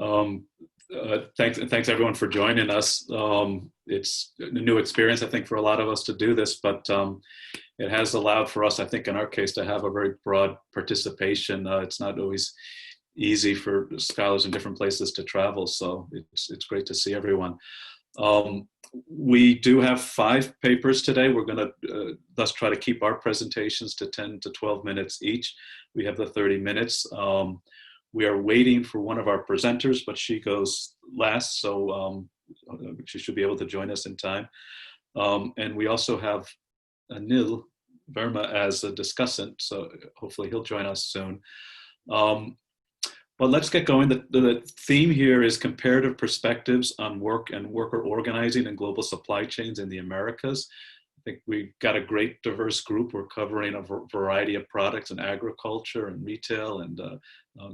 Um, thanks everyone for joining us. It's a new experience, I think, for a lot of us to do this, but it has allowed for us, I think, in our case, to have a very broad participation. It's not always easy for scholars in different places to travel, so it's great to see everyone. We do have 5 papers today. We're going to thus try to keep our presentations to 10 to 12 minutes each. We have the 30 minutes. We are waiting for one of our presenters, but she goes last, so she should be able to join us in time. And we also have Anil Verma as a discussant, so hopefully he'll join us soon. But let's get going. The theme here is comparative perspectives on work and worker organizing and global supply chains in the Americas. I think we've got a great diverse group. We're covering a variety of products in agriculture and retail and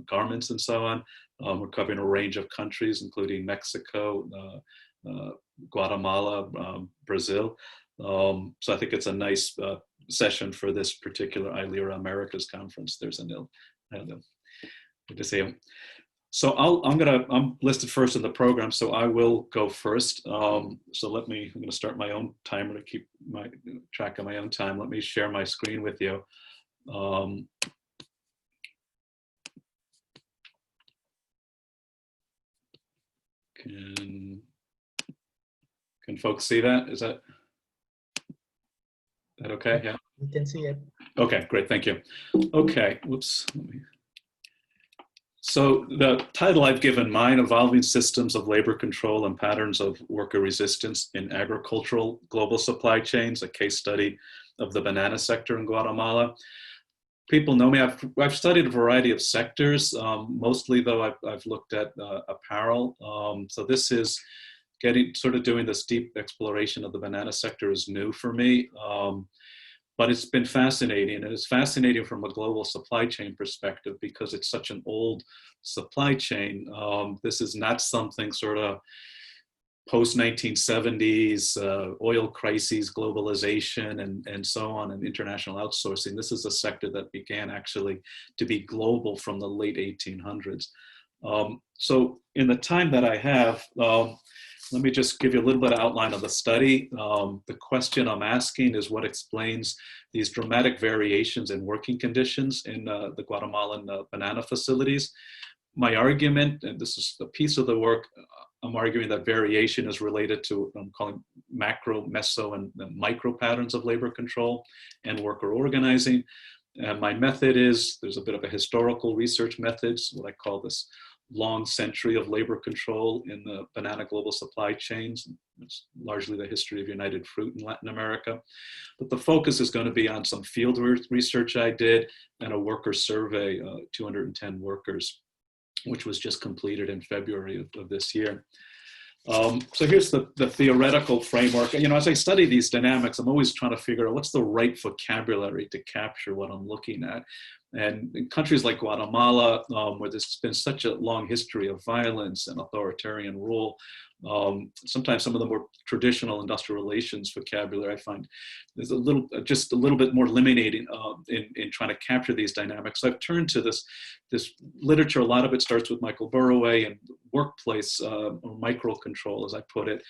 garments and so on. We're covering a range of countries, including Mexico, Guatemala, Brazil. So I think it's a nice session for this particular ILERA Americas conference. There's Anil. Good to see him. So I'm listed first in the program, so I will go first. So I'm going to start my own timer to keep my track of my own time. Let me share my screen with you. Can folks see that? Is that okay? Yeah. You can see it. Okay, great, thank you. Okay, whoops. So the title I've given mine, Evolving Systems of Labor Control and Patterns of Worker Resistance in Agricultural Global Supply Chains, a case study of the banana sector in Guatemala. People know me, I've studied a variety of sectors, mostly though I've looked at apparel. So this is doing this deep exploration of the banana sector is new for me. But it's been fascinating, and it's fascinating from a global supply chain perspective because it's such an old supply chain. This is not something sort of post-1970s, oil crises, globalization, and so on, and international outsourcing. This is a sector that began actually to be global from the late 1800s. So in the time that I have, let me just give you a little bit of outline of the study. The question I'm asking is what explains these dramatic variations in working conditions in the Guatemalan banana facilities. My argument, and this is a piece of the work, I'm arguing that variation is related to what I'm calling macro, meso, and micro patterns of labor control and worker organizing. And my method is, there's a bit of a historical research methods, what I call this long century of labor control in the banana global supply chains. It's largely the history of United Fruit in Latin America. But the focus is going to be on some field research I did and a worker survey, 210 workers, which was just completed in February of this year. So here's the theoretical framework. You know, as I study these dynamics, I'm always trying to figure out what's the right vocabulary to capture what I'm looking at. And in countries like Guatemala, where there's been such a long history of violence and authoritarian rule, sometimes some of the more traditional industrial relations vocabulary I find is just a little bit more limiting in trying to capture these dynamics. So I've turned to this literature. A lot of it starts with Michael Burraway and workplace or micro-control, as I put it.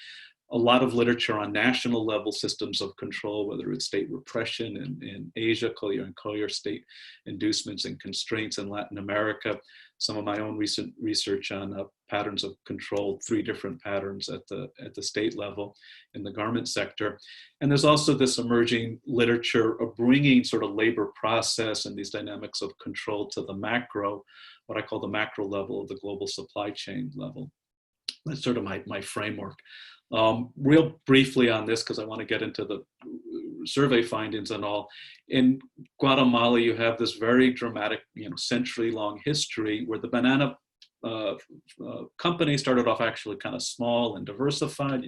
A lot of literature on national level systems of control, whether it's state repression in Asia, Collier and Collier, state inducements and constraints in Latin America. Some of my own recent research on patterns of control, 3 different patterns at the state level in the garment sector. And there's also this emerging literature of bringing sort of labor process and these dynamics of control to the macro, what I call the macro level of the global supply chain level. That's sort of my framework. Real briefly on this, because I want to get into the survey findings and all. In Guatemala, you have this very dramatic, century-long history where the banana company started off actually kind of small and diversified,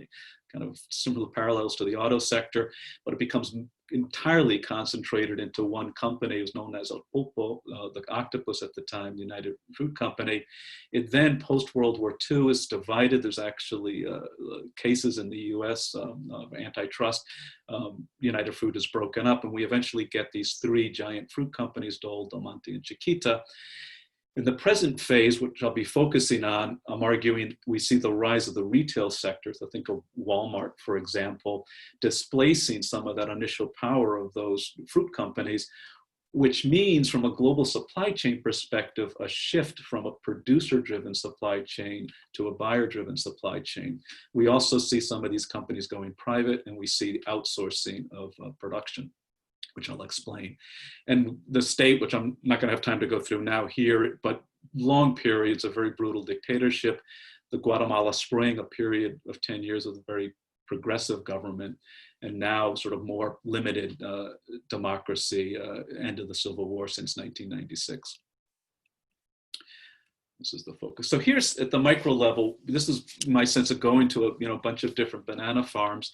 kind of similar parallels to the auto sector, but it becomes entirely concentrated into one company. It was known as El Pulpo, the octopus at the time, the United Fruit Company. It then, post-World War II, is divided. There's actually cases in the US of antitrust. United Fruit is broken up, and we eventually get these 3 giant fruit companies, Dole, Del Monte, and Chiquita. In the present phase, which I'll be focusing on, I'm arguing we see the rise of the retail sector. So think of Walmart, for example, displacing some of that initial power of those fruit companies, which means from a global supply chain perspective, a shift from a producer-driven supply chain to a buyer-driven supply chain. We also see some of these companies going private, and we see outsourcing of production, which I'll explain. And the state, which I'm not going to have time to go through now here, but long periods of very brutal dictatorship. The Guatemala Spring, a period of 10 years of a very progressive government, and now sort of more limited democracy, end of the Civil War since 1996. This is the focus. So here's at the micro level, this is my sense of going to a bunch of different banana farms.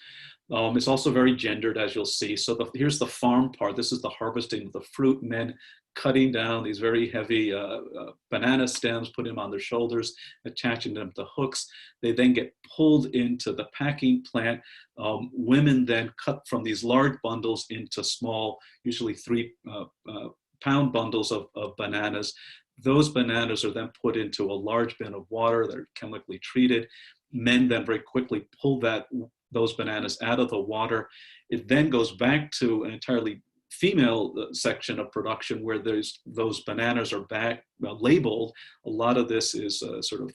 It's also very gendered, as you'll see. So here's the farm part. This is the harvesting of the fruit, men cutting down these very heavy banana stems, putting them on their shoulders, attaching them to hooks. They then get pulled into the packing plant. Women then cut from these large bundles into small, usually 3-pound bundles of bananas. Those bananas are then put into a large bin of water that are chemically treated. Men then very quickly pull those bananas out of the water. It then goes back to an entirely female section of production where those bananas are labeled. A lot of this is sort of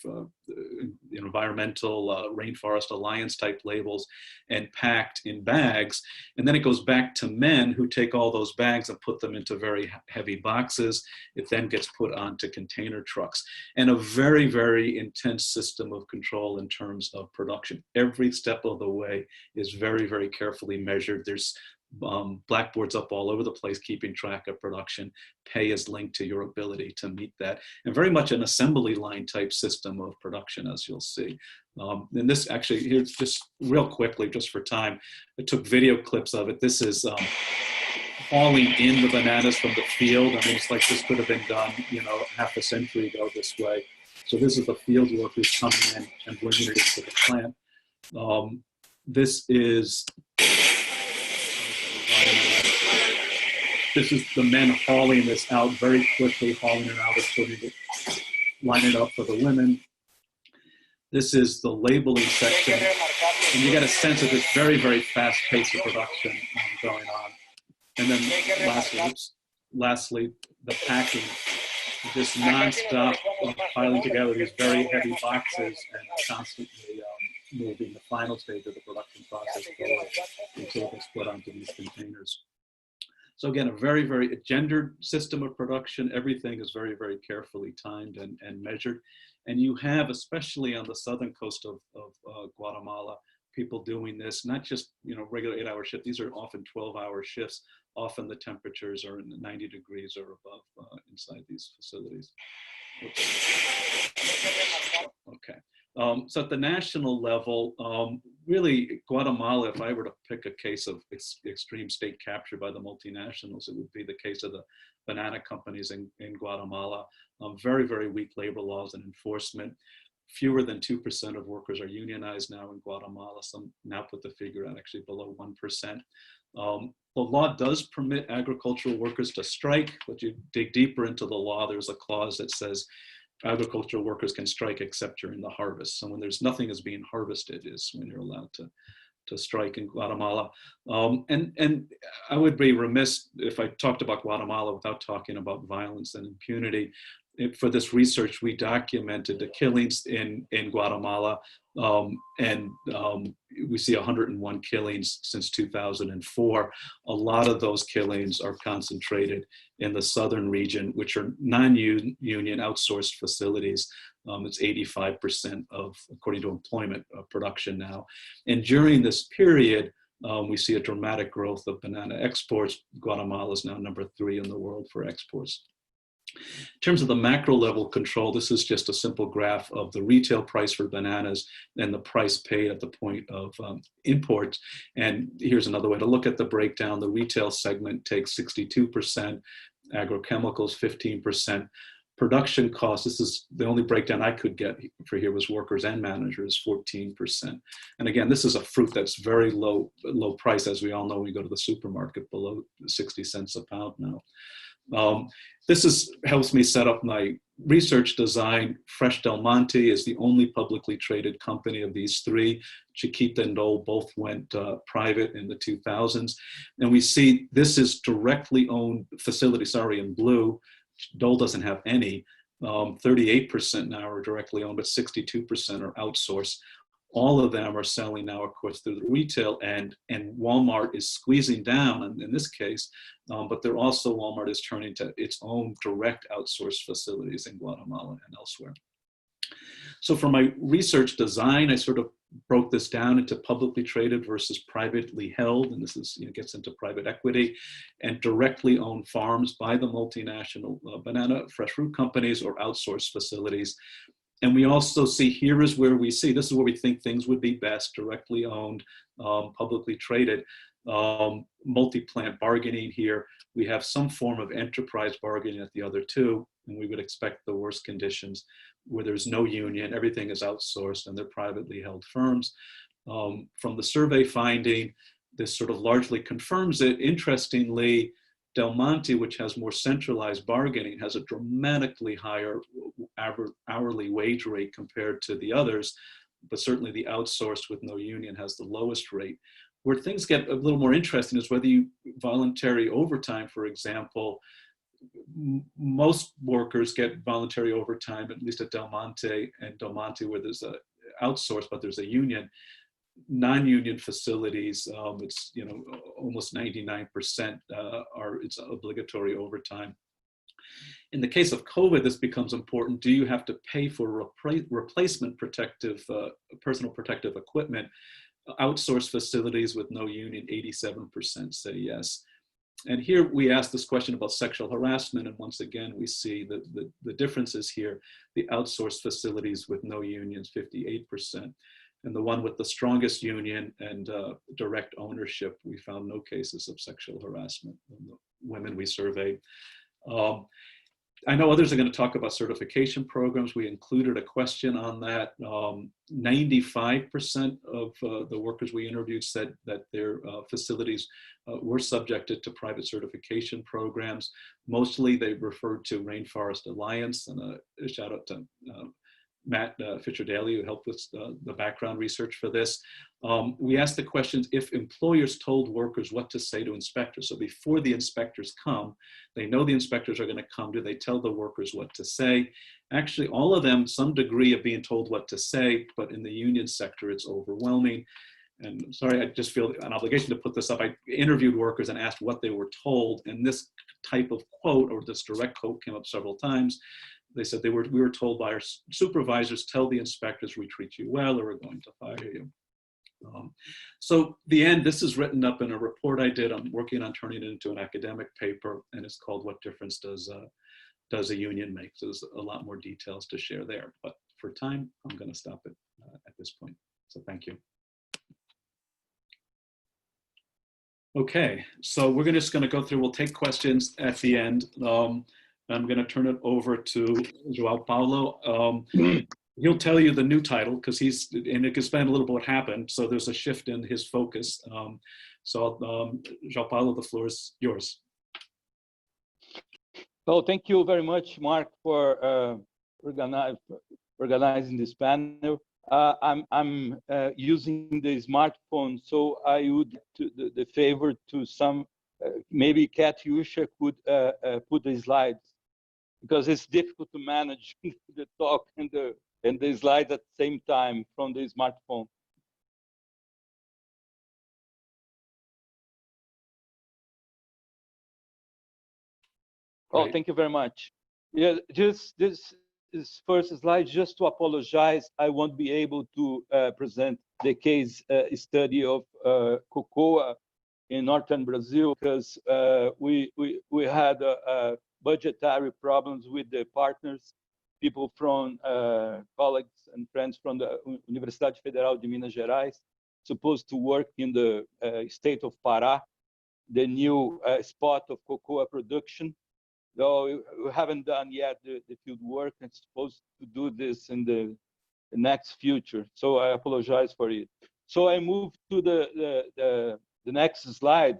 environmental Rainforest Alliance type labels and packed in bags. And then it goes back to men who take all those bags and put them into very heavy boxes. It then gets put onto container trucks, and a very, very intense system of control in terms of production. Every step of the way is very, very carefully measured. There's blackboards up all over the place keeping track of production. Pay is linked to your ability to meet that, and very much an assembly line type system of production, as you'll see. And this actually, here's just real quickly, just for time, I took video clips of it. This is hauling in the bananas from the field. I mean, it's like this could have been done, half a century ago this way. So this is the field workers coming in and bringing it into the plant. This is the men hauling this out very quickly, hauling it out and putting it, line it up for the women. This is the labeling section. And you get a sense of this very, very fast pace of production going on. And then lastly, the packing, just nonstop piling together these very heavy boxes and constantly moving the final stage of the production process forward until they split onto these containers. So again, a very, very gendered system of production. Everything is very, very carefully timed and measured. And you have, especially on the southern coast of Guatemala, people doing this, not just regular 8-hour shifts. These are often 12-hour shifts. Often the temperatures are in the 90 degrees or above inside these facilities. Okay. So at the national level, really Guatemala, if I were to pick a case of extreme state capture by the multinationals, it would be the case of the banana companies in Guatemala. Very, very weak labor laws and enforcement. Fewer than 2% of workers are unionized now in Guatemala. Some now put the figure at actually below 1%. The law does permit agricultural workers to strike, but you dig deeper into the law, there's a clause that says agricultural workers can strike except during the harvest. So when there's nothing is being harvested is when you're allowed to strike in Guatemala. And I would be remiss if I talked about Guatemala without talking about violence and impunity. For this research, we documented the killings in Guatemala, and we see 101 killings since 2004. A lot of those killings are concentrated in the southern region, which are non-union outsourced facilities. It's 85% of, according to employment, production now. And during this period, we see a dramatic growth of banana exports. Guatemala is now number 3 in the world for exports. In terms of the macro level control, this is just a simple graph of the retail price for bananas and the price paid at the point of import. And here's another way to look at the breakdown. The retail segment takes 62%, agrochemicals 15%. Production costs, this is the only breakdown I could get for here was workers and managers, 14%. And again, this is a fruit that's very low price. As we all know, we go to the supermarket below 60 cents a pound now. This helps me set up my research design, Fresh Del Monte is the only publicly traded company of these three. Chiquita and Dole both went private in the 2000s. And we see this is directly owned facility, sorry, in blue. Dole doesn't have any. 38% now are directly owned, but 62% are outsourced. All of them are selling now, of course, through the retail end, and Walmart is squeezing down in this case, but they're also, Walmart is turning to its own direct outsourced facilities in Guatemala and elsewhere. So for my research design, I sort of broke this down into publicly traded versus privately held, and this is, gets into private equity, and directly owned farms by the multinational banana fresh fruit companies or outsourced facilities. And we also see, here is where we see, this is where we think things would be best, directly owned, publicly traded, multi-plant bargaining here. We have some form of enterprise bargaining at the other two, and we would expect the worst conditions where there's no union, everything is outsourced, and they're privately held firms. From the survey finding, this sort of largely confirms it. Interestingly, Del Monte, which has more centralized bargaining, has a dramatically higher hourly wage rate compared to the others, but certainly the outsourced with no union has the lowest rate. Where things get a little more interesting is whether you voluntary overtime, for example. Most workers get voluntary overtime, at least at Del Monte, where there's a outsourced, but there's a union. Non-union facilities, it's almost 99% it's obligatory overtime. In the case of COVID, this becomes important. Do you have to pay for replacement protective, personal protective equipment? Outsourced facilities with no union, 87% say yes. And here we ask this question about sexual harassment, and once again we see the differences here. The outsourced facilities with no unions, 58%. And the one with the strongest union and direct ownership, we found no cases of sexual harassment in the women we surveyed. I know others are going to talk about certification programs. We included a question on that. 95% of the workers we interviewed said that their facilities were subjected to private certification programs. Mostly they referred to Rainforest Alliance, and a shout out to Matt Fischer-Daly, who helped with the background research for this. We asked the questions, if employers told workers what to say to inspectors, so before the inspectors come, they know the inspectors are going to come, do they tell the workers what to say? Actually, all of them, some degree of being told what to say, but in the union sector, it's overwhelming. And sorry, I just feel an obligation to put this up. I interviewed workers and asked what they were told, and this type of quote, or this direct quote, came up several times. They said we were told by our supervisors, tell the inspectors we treat you well or we're going to fire you. So the end, this is written up in a report I did. I'm working on turning it into an academic paper, and it's called What Difference Does a Union Make? So there's a lot more details to share there, but for time, I'm going to stop it at this point. So thank you. Okay, so we're just going to go through, we'll take questions at the end. I'm going to turn it over to João Paulo. He'll tell you the new title, because and it can explain a little bit what happened. So there's a shift in his focus. João Paulo, the floor is yours. So thank you very much, Mark, for organizing this panel. I'm using the smartphone, so I would do the favor to some, maybe Katiuscia could put the slides, because it's difficult to manage the talk and the slides at the same time from the smartphone. Oh, thank you very much. Yeah, just this first slide, just to apologize, I won't be able to present the case study of cocoa in northern Brazil, because we had budgetary problems with the partners, people from colleagues and friends from the Universidade Federal de Minas Gerais, supposed to work in the state of Pará, the new spot of cocoa production. Though we haven't done yet the field work, and supposed to do this in the next future. So I apologize for it. So I move to the next slide.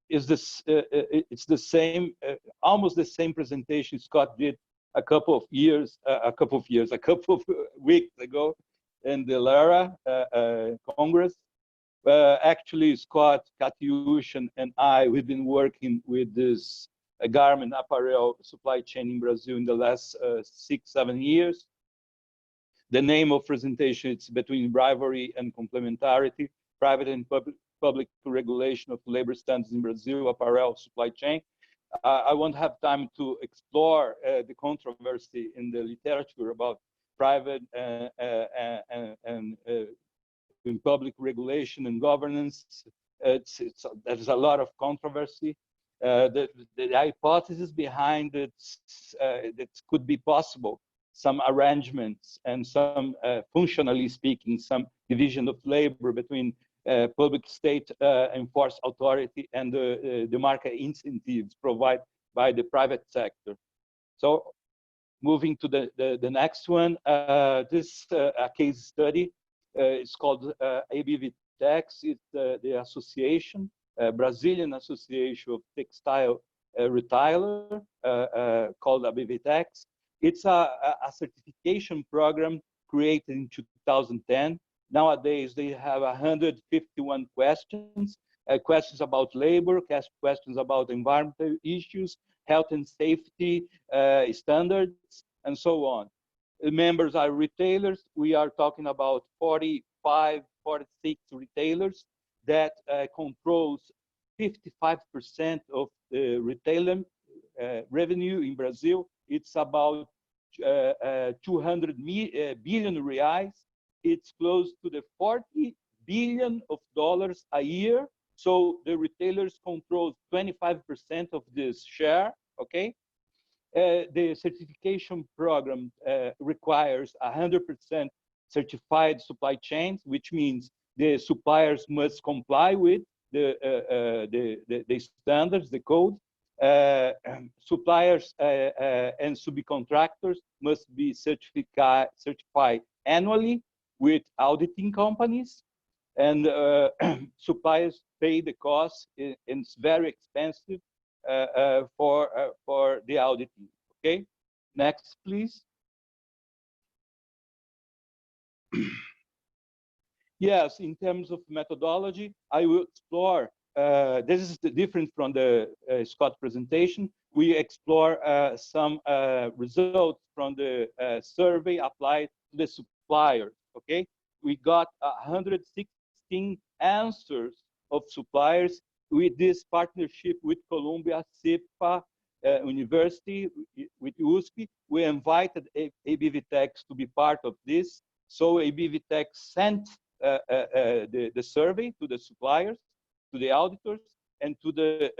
It's the same, almost the same presentation Scott did a couple of weeks ago in the ILERA Congress. Actually, Scott, Katiuscia, and I, we've been working with this garment apparel supply chain in Brazil in the last 6-7 years. The name of presentation is Between Rivalry and Complementarity, Private and Public Regulation of Labor Standards in Brazil Apparel Supply Chain. I won't have time to explore the controversy in the literature about private and in public regulation and governance. There's a lot of controversy. The hypothesis behind it that could be possible, some arrangements and some, functionally speaking, some division of labor between public state enforced authority and the market incentives provided by the private sector. So moving to the next one, this a case study. It's called ABVTEX. It's the association, Brazilian Association of Textile Retailer, called ABVTEX. It's a certification program created in 2010. Nowadays, they have 151 questions, questions about labor, questions about environmental issues, health and safety standards, and so on. The members are retailers. We are talking about 45, 46 retailers that controls 55% of the retailer revenue in Brazil. It's about 200 billion reais. It's close to the $40 billion a year. So the retailers control 25% of this share, okay? The certification program requires 100% certified supply chains, which means the suppliers must comply with the standards, the code. Suppliers and subcontractors must be certified annually with auditing companies, and suppliers pay the cost, and it's very expensive for the auditing. Okay, next, please. Yes, in terms of methodology, I will explore. This is different from the Scott presentation. We explore some results from the survey applied to the suppliers. Okay, we got 116 answers of suppliers with this partnership with Columbia, SIPA, University, with USP. We invited ABVTEX to be part of this. So ABVTEX sent the survey to the suppliers, to the auditors, and to the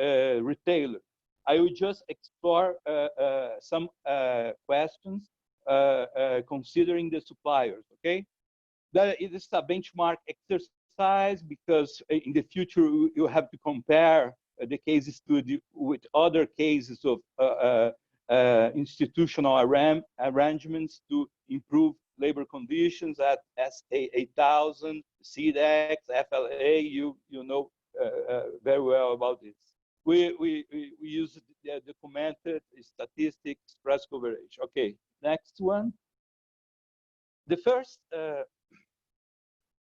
retailers. I will just explore some questions considering the suppliers, okay? It is a benchmark exercise because in the future you have to compare the case study with other cases of institutional arrangements to improve labor conditions at SA8000, CDEX, FLA. You know very well about this. We use the documented statistics, press coverage. Okay, next one. The first,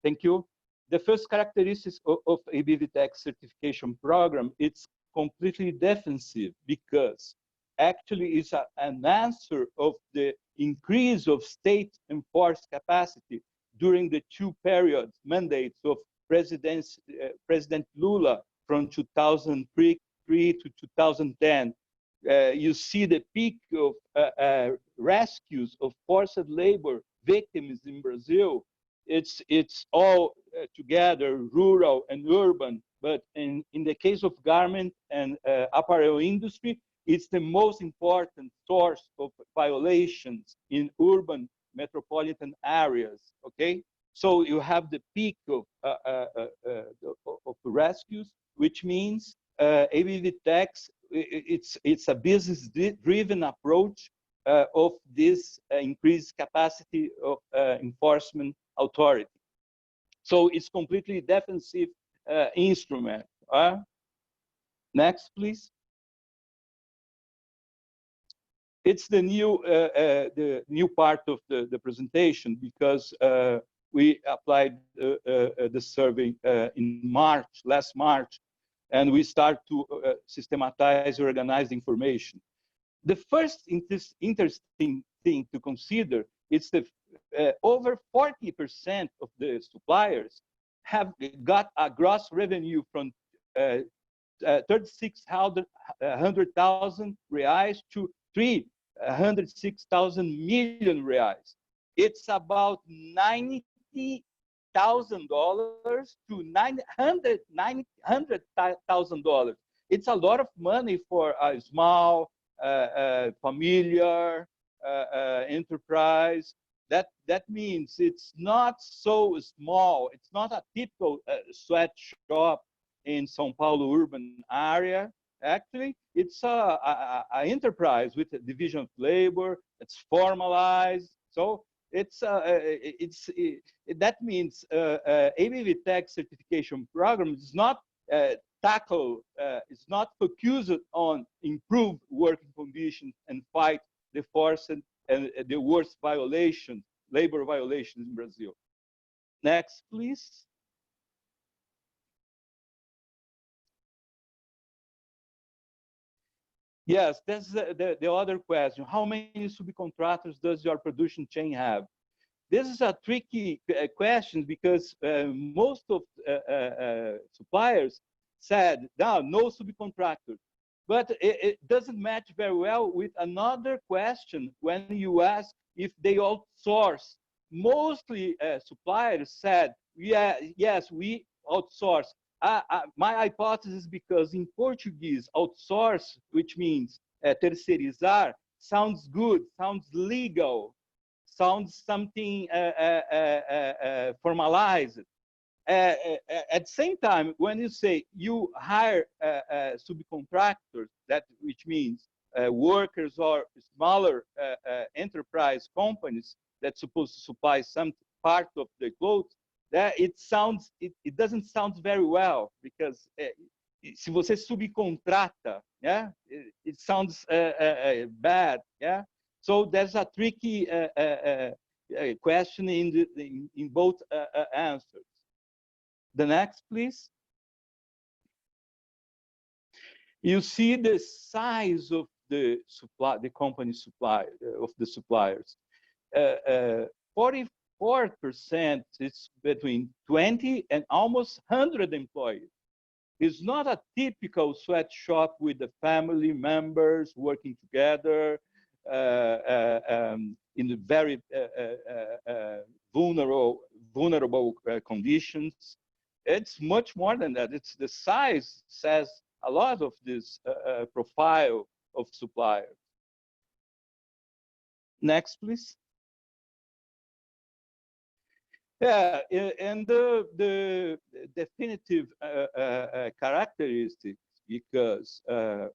thank you. The first characteristics of ABVTEX certification program, it's completely defensive because actually it's an answer of the increase of state enforced capacity during the two periods mandates of President Lula from 2003 to 2010. You see the peak of rescues of forced labor victims in Brazil. It's all together, rural and urban, but in the case of garment and apparel industry, it's the most important source of violations in urban metropolitan areas, okay? So you have the peak of rescues, which means ABVTEX, it's a business-driven approach of this increased capacity of enforcement authority. So it's completely defensive instrument. Next, please. It's the new part of the presentation, because we applied the survey in last March, and we start to systematize, organize information. The first interesting thing to consider is that over 40% of the suppliers have got a gross revenue from 36,000 reais to 306,000 million reais. It's about $90,000 to $900,000. It's a lot of money for a small, familiar enterprise. That means it's not so small. It's not a typical sweatshop in São Paulo urban area. Actually, it's an enterprise with a division of labor. It's formalized. So that means ABVTEX certification program is not it's not focused on improve working conditions and fight the forced and the worst violations, labor violations in Brazil. Next, please. Yes, that's the other question. How many subcontractors does your production chain have? This is a tricky question, because most of suppliers said, no subcontractors. But it doesn't match very well with another question when you ask if they outsource. Mostly suppliers said, yes, we outsource. My hypothesis is because in Portuguese, outsource, which means terceirizar, sounds good, sounds legal, sounds something formalized. At the same time, when you say you hire subcontractors, which means workers or smaller enterprise companies that's supposed to supply some part of the clothes, that it doesn't sound very well, because se você subcontrata, yeah, it sounds bad, yeah. So there's a tricky question in both answers. The next, please. You see the size of the company supply of the suppliers. 44% is between 20 and almost 100 employees. It's not a typical sweatshop with the family members working together in the very vulnerable conditions. It's much more than that. It's the size says a lot of this profile of suppliers. Next, please. Yeah, and the definitive characteristics, because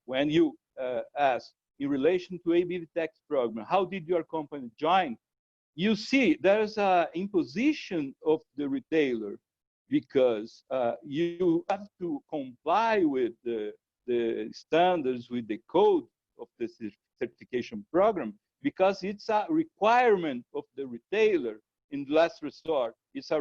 when you ask in relation to ABVTEX program, how did your company join? You see there's an imposition of the retailer, because you have to comply with the standards, with the code of the certification program, because it's a requirement of the retailer in the last resort. It's a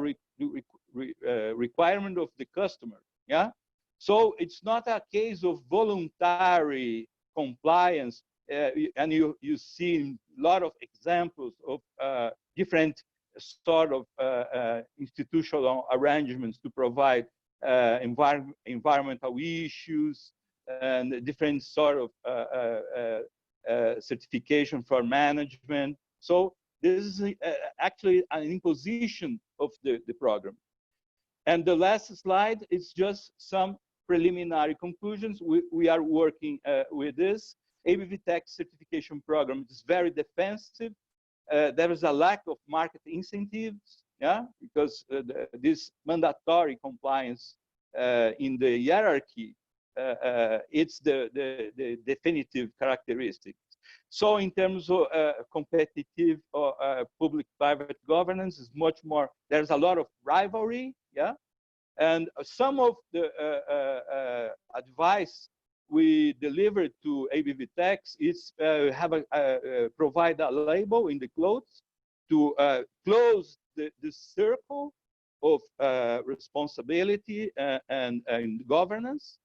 requirement of the customer, yeah? So it's not a case of voluntary compliance, and you see a lot of examples of different sort of institutional arrangements to provide environmental issues and different sort of certification for management. So this is actually an imposition of the program. And the last slide is just some preliminary conclusions. We are working with this. ABVTEX certification program is very defensive. There is a lack of market incentives, yeah, because this mandatory compliance in the hierarchy, it's the definitive characteristics. So in terms of competitive or public-private governance, is much more. There's a lot of rivalry, yeah, and some of the advice we deliver to ABVTEX is provide a label in the clothes to close the circle of responsibility and governance,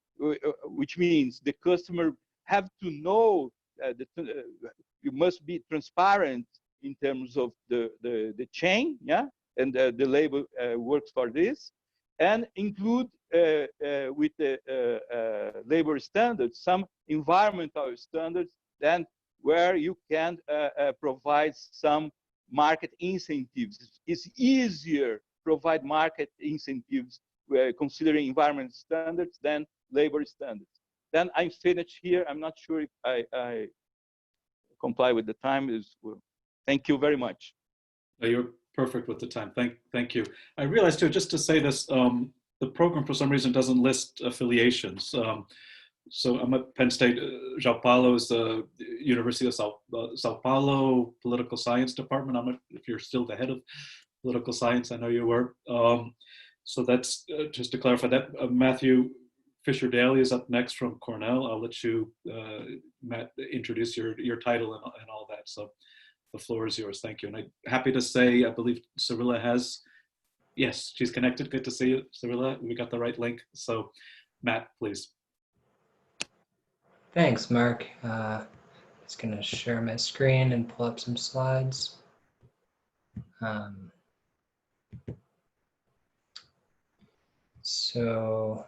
which means the customer have to know you must be transparent in terms of the chain, yeah, and the label works for this, and include with the labor standards some environmental standards, then where you can provide some market incentives. It's easier provide market incentives considering environment standards than labor standards. Then I'm finished here. I'm not sure if I comply with the time. Thank you very much. You're perfect with the time. Thank you. I realized too, just to say this, the program for some reason doesn't list affiliations. So I'm at Penn State. João Paulo is the University of Sao Paulo Political Science Department. I'm not, if you're still the head of political science, I know you were. So that's just to clarify that. Matthew Fischer-Daly is up next from Cornell. I'll let you, Matt, introduce your title and all that. So the floor is yours. Thank you. And I'm happy to say, I believe Cirilla has, yes, she's connected. Good to see you, Cirilla. We got the right link. So Matt, please. Thanks, Mark. Just going to share my screen and pull up some slides. So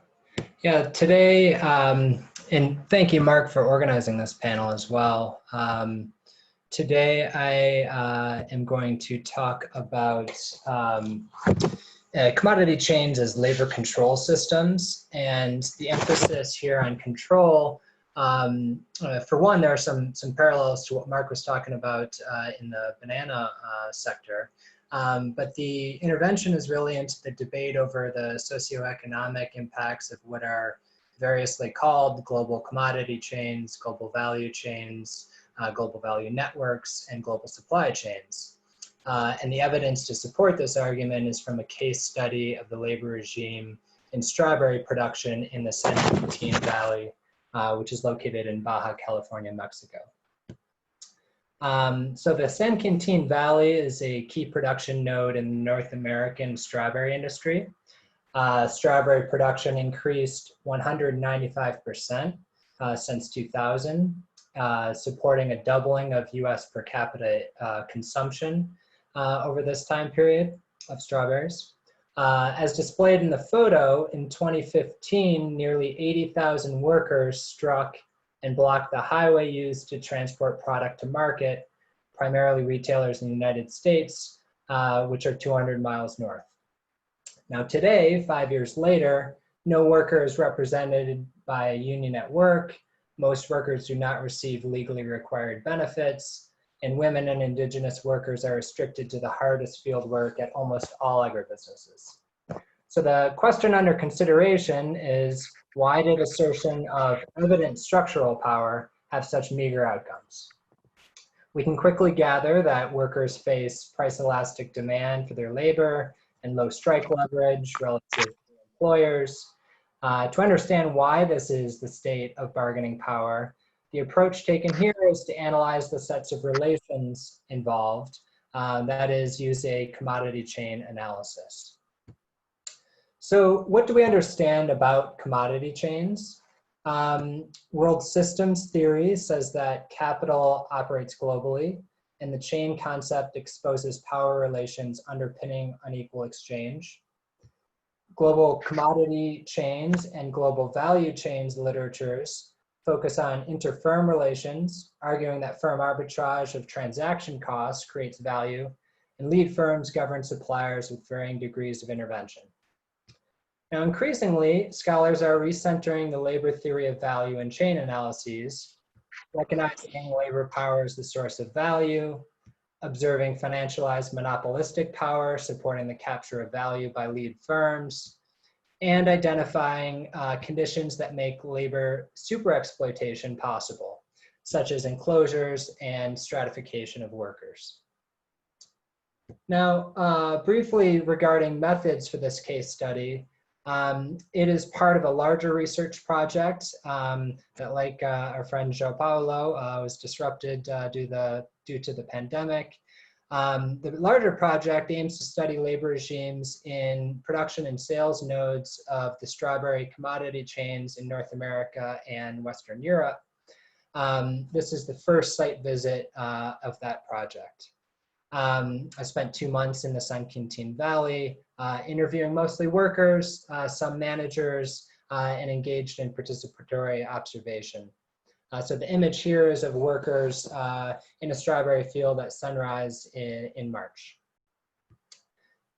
yeah, today, and thank you, Mark, for organizing this panel as well. Today, I am going to talk about commodity chains as labor control systems, and the emphasis here on control. For one, there are some parallels to what Mark was talking about in the banana sector. But the intervention is really into the debate over the socioeconomic impacts of what are variously called global commodity chains, global value chains, global value networks, and global supply chains. And the evidence to support this argument is from a case study of the labor regime in strawberry production in the San Quintin Valley, which is located in Baja California, Mexico. So the San Quintin Valley is a key production node in the North American strawberry industry. Strawberry production increased 195% since 2000, supporting a doubling of US per capita consumption over this time period of strawberries. As displayed in the photo, in 2015, nearly 80,000 workers struck and blocked the highway used to transport product to market, primarily retailers in the United States, which are 200 miles north. Now today, 5 years later, no worker is represented by a union at work. Most workers do not receive legally required benefits, and women and indigenous workers are restricted to the hardest field work at almost all agribusinesses. So the question under consideration is, why did assertion of evident structural power have such meager outcomes? We can quickly gather that workers face price elastic demand for their labor and low strike leverage relative to employers. To understand why this is the state of bargaining power, the approach taken here is to analyze the sets of relations involved, that is, use a commodity chain analysis. So what do we understand about commodity chains? World systems theory says that capital operates globally, and the chain concept exposes power relations underpinning unequal exchange. Global commodity chains and global value chains literatures focus on inter-firm relations, arguing that firm arbitrage of transaction costs creates value, and lead firms govern suppliers with varying degrees of intervention. Now, increasingly, scholars are recentering the labor theory of value in chain analyses, recognizing labor power as the source of value, observing financialized monopolistic power supporting the capture of value by lead firms, and identifying conditions that make labor superexploitation possible, such as enclosures and stratification of workers. Now, briefly regarding methods for this case study, It is part of a larger research project that, like our friend João Paulo, was disrupted due to the pandemic. The larger project aims to study labor regimes in production and sales nodes of the strawberry commodity chains in North America and Western Europe. This is the first site visit of that project. I spent 2 months in the San Quintin Valley, interviewing mostly workers, some managers, and engaged in participatory observation. So the image here is of workers in a strawberry field at sunrise in March.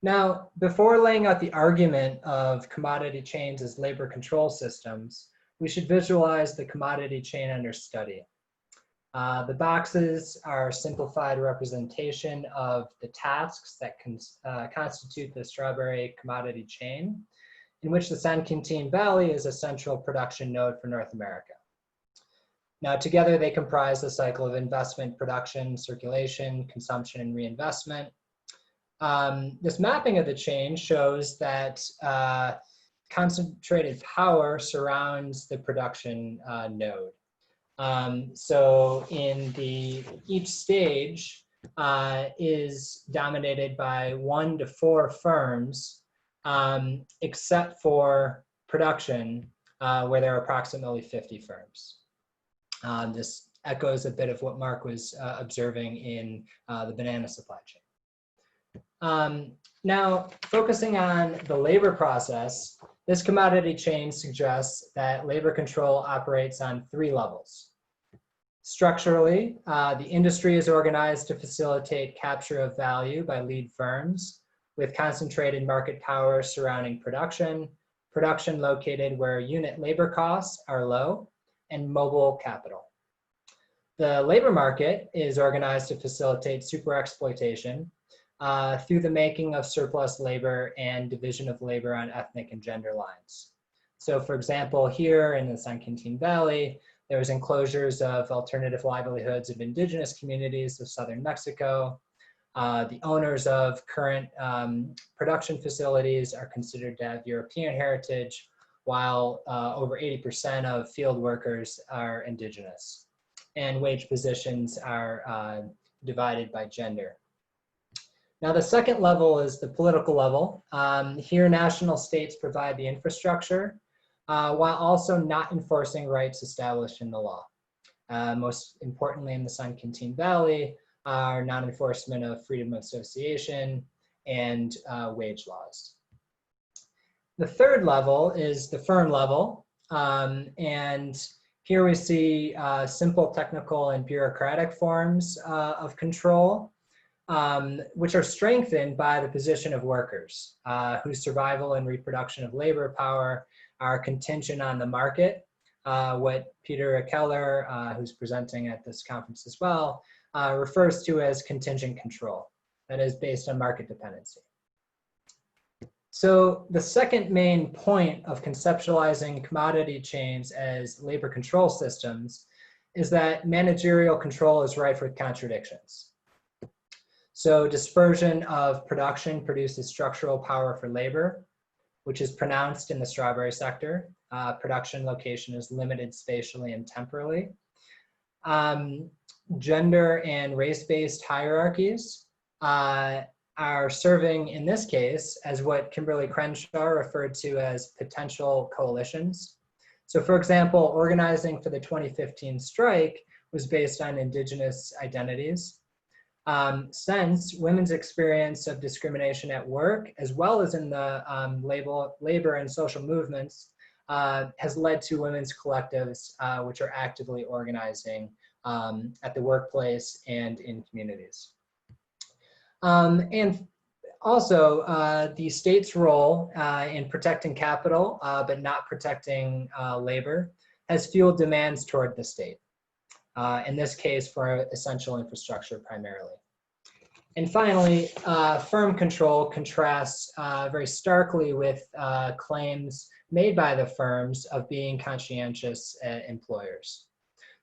Now, before laying out the argument of commodity chains as labor control systems, we should visualize the commodity chain under study. The boxes are a simplified representation of the tasks that constitute the strawberry commodity chain, in which the San Quintin Valley is a central production node for North America. Now, together they comprise the cycle of investment, production, circulation, consumption, and reinvestment. This mapping of the chain shows that concentrated power surrounds the production node. So in each stage is dominated by 1 to 4 firms, except for production, where there are approximately 50 firms. This echoes a bit of what Mark was observing in the banana supply chain. Now, focusing on the labor process, this commodity chain suggests that labor control operates on 3 levels. Structurally, the industry is organized to facilitate capture of value by lead firms with concentrated market power surrounding production located where unit labor costs are low, and mobile capital. The labor market is organized to facilitate super exploitation through the making of surplus labor and division of labor on ethnic and gender lines. So for example, here in the San Quintin Valley, there was enclosures of alternative livelihoods of indigenous communities of southern Mexico. The owners of current production facilities are considered to have European heritage, while over 80% of field workers are indigenous. And wage positions are divided by gender. Now, the second level is the political level. Here, national states provide the infrastructure, while also not enforcing rights established in the law. Most importantly, in the San Quintin Valley, are non-enforcement of freedom of association and wage laws. The third level is the firm level, and here we see simple technical and bureaucratic forms of control, which are strengthened by the position of workers, whose survival and reproduction of labor power are contingent on the market, what Peter Keller, who's presenting at this conference as well, refers to as contingent control, that is based on market dependency. So the second main point of conceptualizing commodity chains as labor control systems is that managerial control is rife with contradictions. So dispersion of production produces structural power for labor, which is pronounced in the strawberry sector. Production location is limited spatially and temporally. Gender and race-based hierarchies are serving, in this case, as what Kimberly Crenshaw referred to as potential coalitions. So for example, organizing for the 2015 strike was based on indigenous identities. Since women's experience of discrimination at work, as well as in the labor and social movements, has led to women's collectives, which are actively organizing at the workplace and in communities. And also, the state's role in protecting capital, but not protecting labor, has fueled demands toward the state. In this case, for essential infrastructure primarily. And finally, firm control contrasts very starkly with claims made by the firms of being conscientious employers.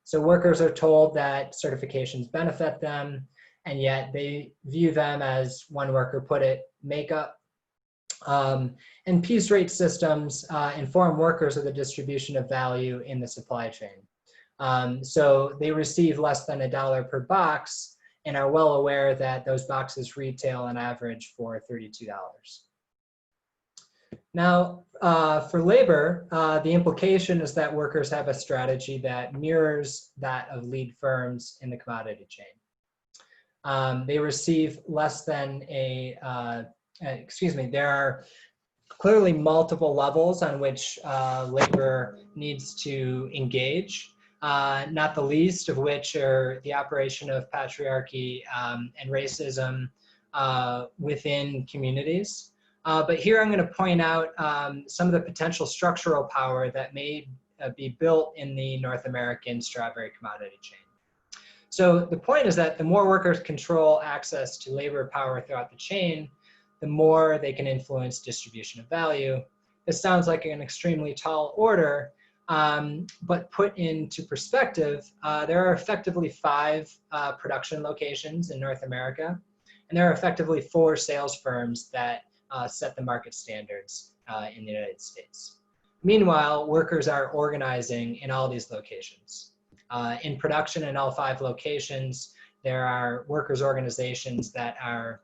So workers are told that certifications benefit them, and yet they view them as, one worker put it, makeup. And piece rate systems inform workers of the distribution of value in the supply chain. So they receive less than $1 per box and are well aware that those boxes retail on average for $32. Now, for labor, the implication is that workers have a strategy that mirrors that of lead firms in the commodity chain. They receive less than there are clearly multiple levels on which labor needs to engage, not the least of which are the operation of patriarchy and racism within communities. But here I'm going to point out some of the potential structural power that may be built in the North American strawberry commodity chain. So the point is that the more workers control access to labor power throughout the chain, the more they can influence distribution of value. This sounds like an extremely tall order, but put into perspective, there are effectively 5 production locations in North America, and there are effectively 4 sales firms that set the market standards in the United States. Meanwhile, workers are organizing in all these locations. In production in all 5 locations, there are workers' organizations that are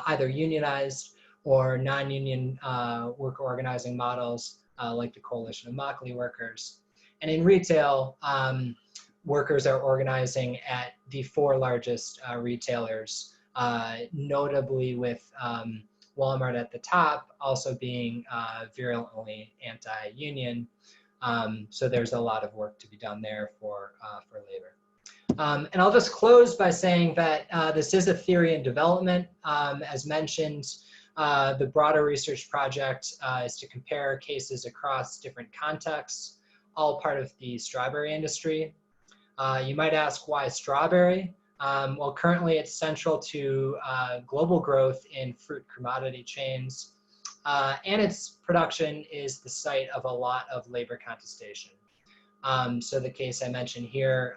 either unionized or non-union worker organizing models like the Coalition of Immokalee Workers. And in retail, workers are organizing at the 4 largest retailers, notably with Walmart at the top, also being virulently anti-union. So there's a lot of work to be done there for labor. And I'll just close by saying that this is a theory in development. As mentioned, the broader research project is to compare cases across different contexts, all part of the strawberry industry. You might ask, why strawberry? Well, currently it's central to global growth in fruit commodity chains, and its production is the site of a lot of labor contestation. So the case I mentioned here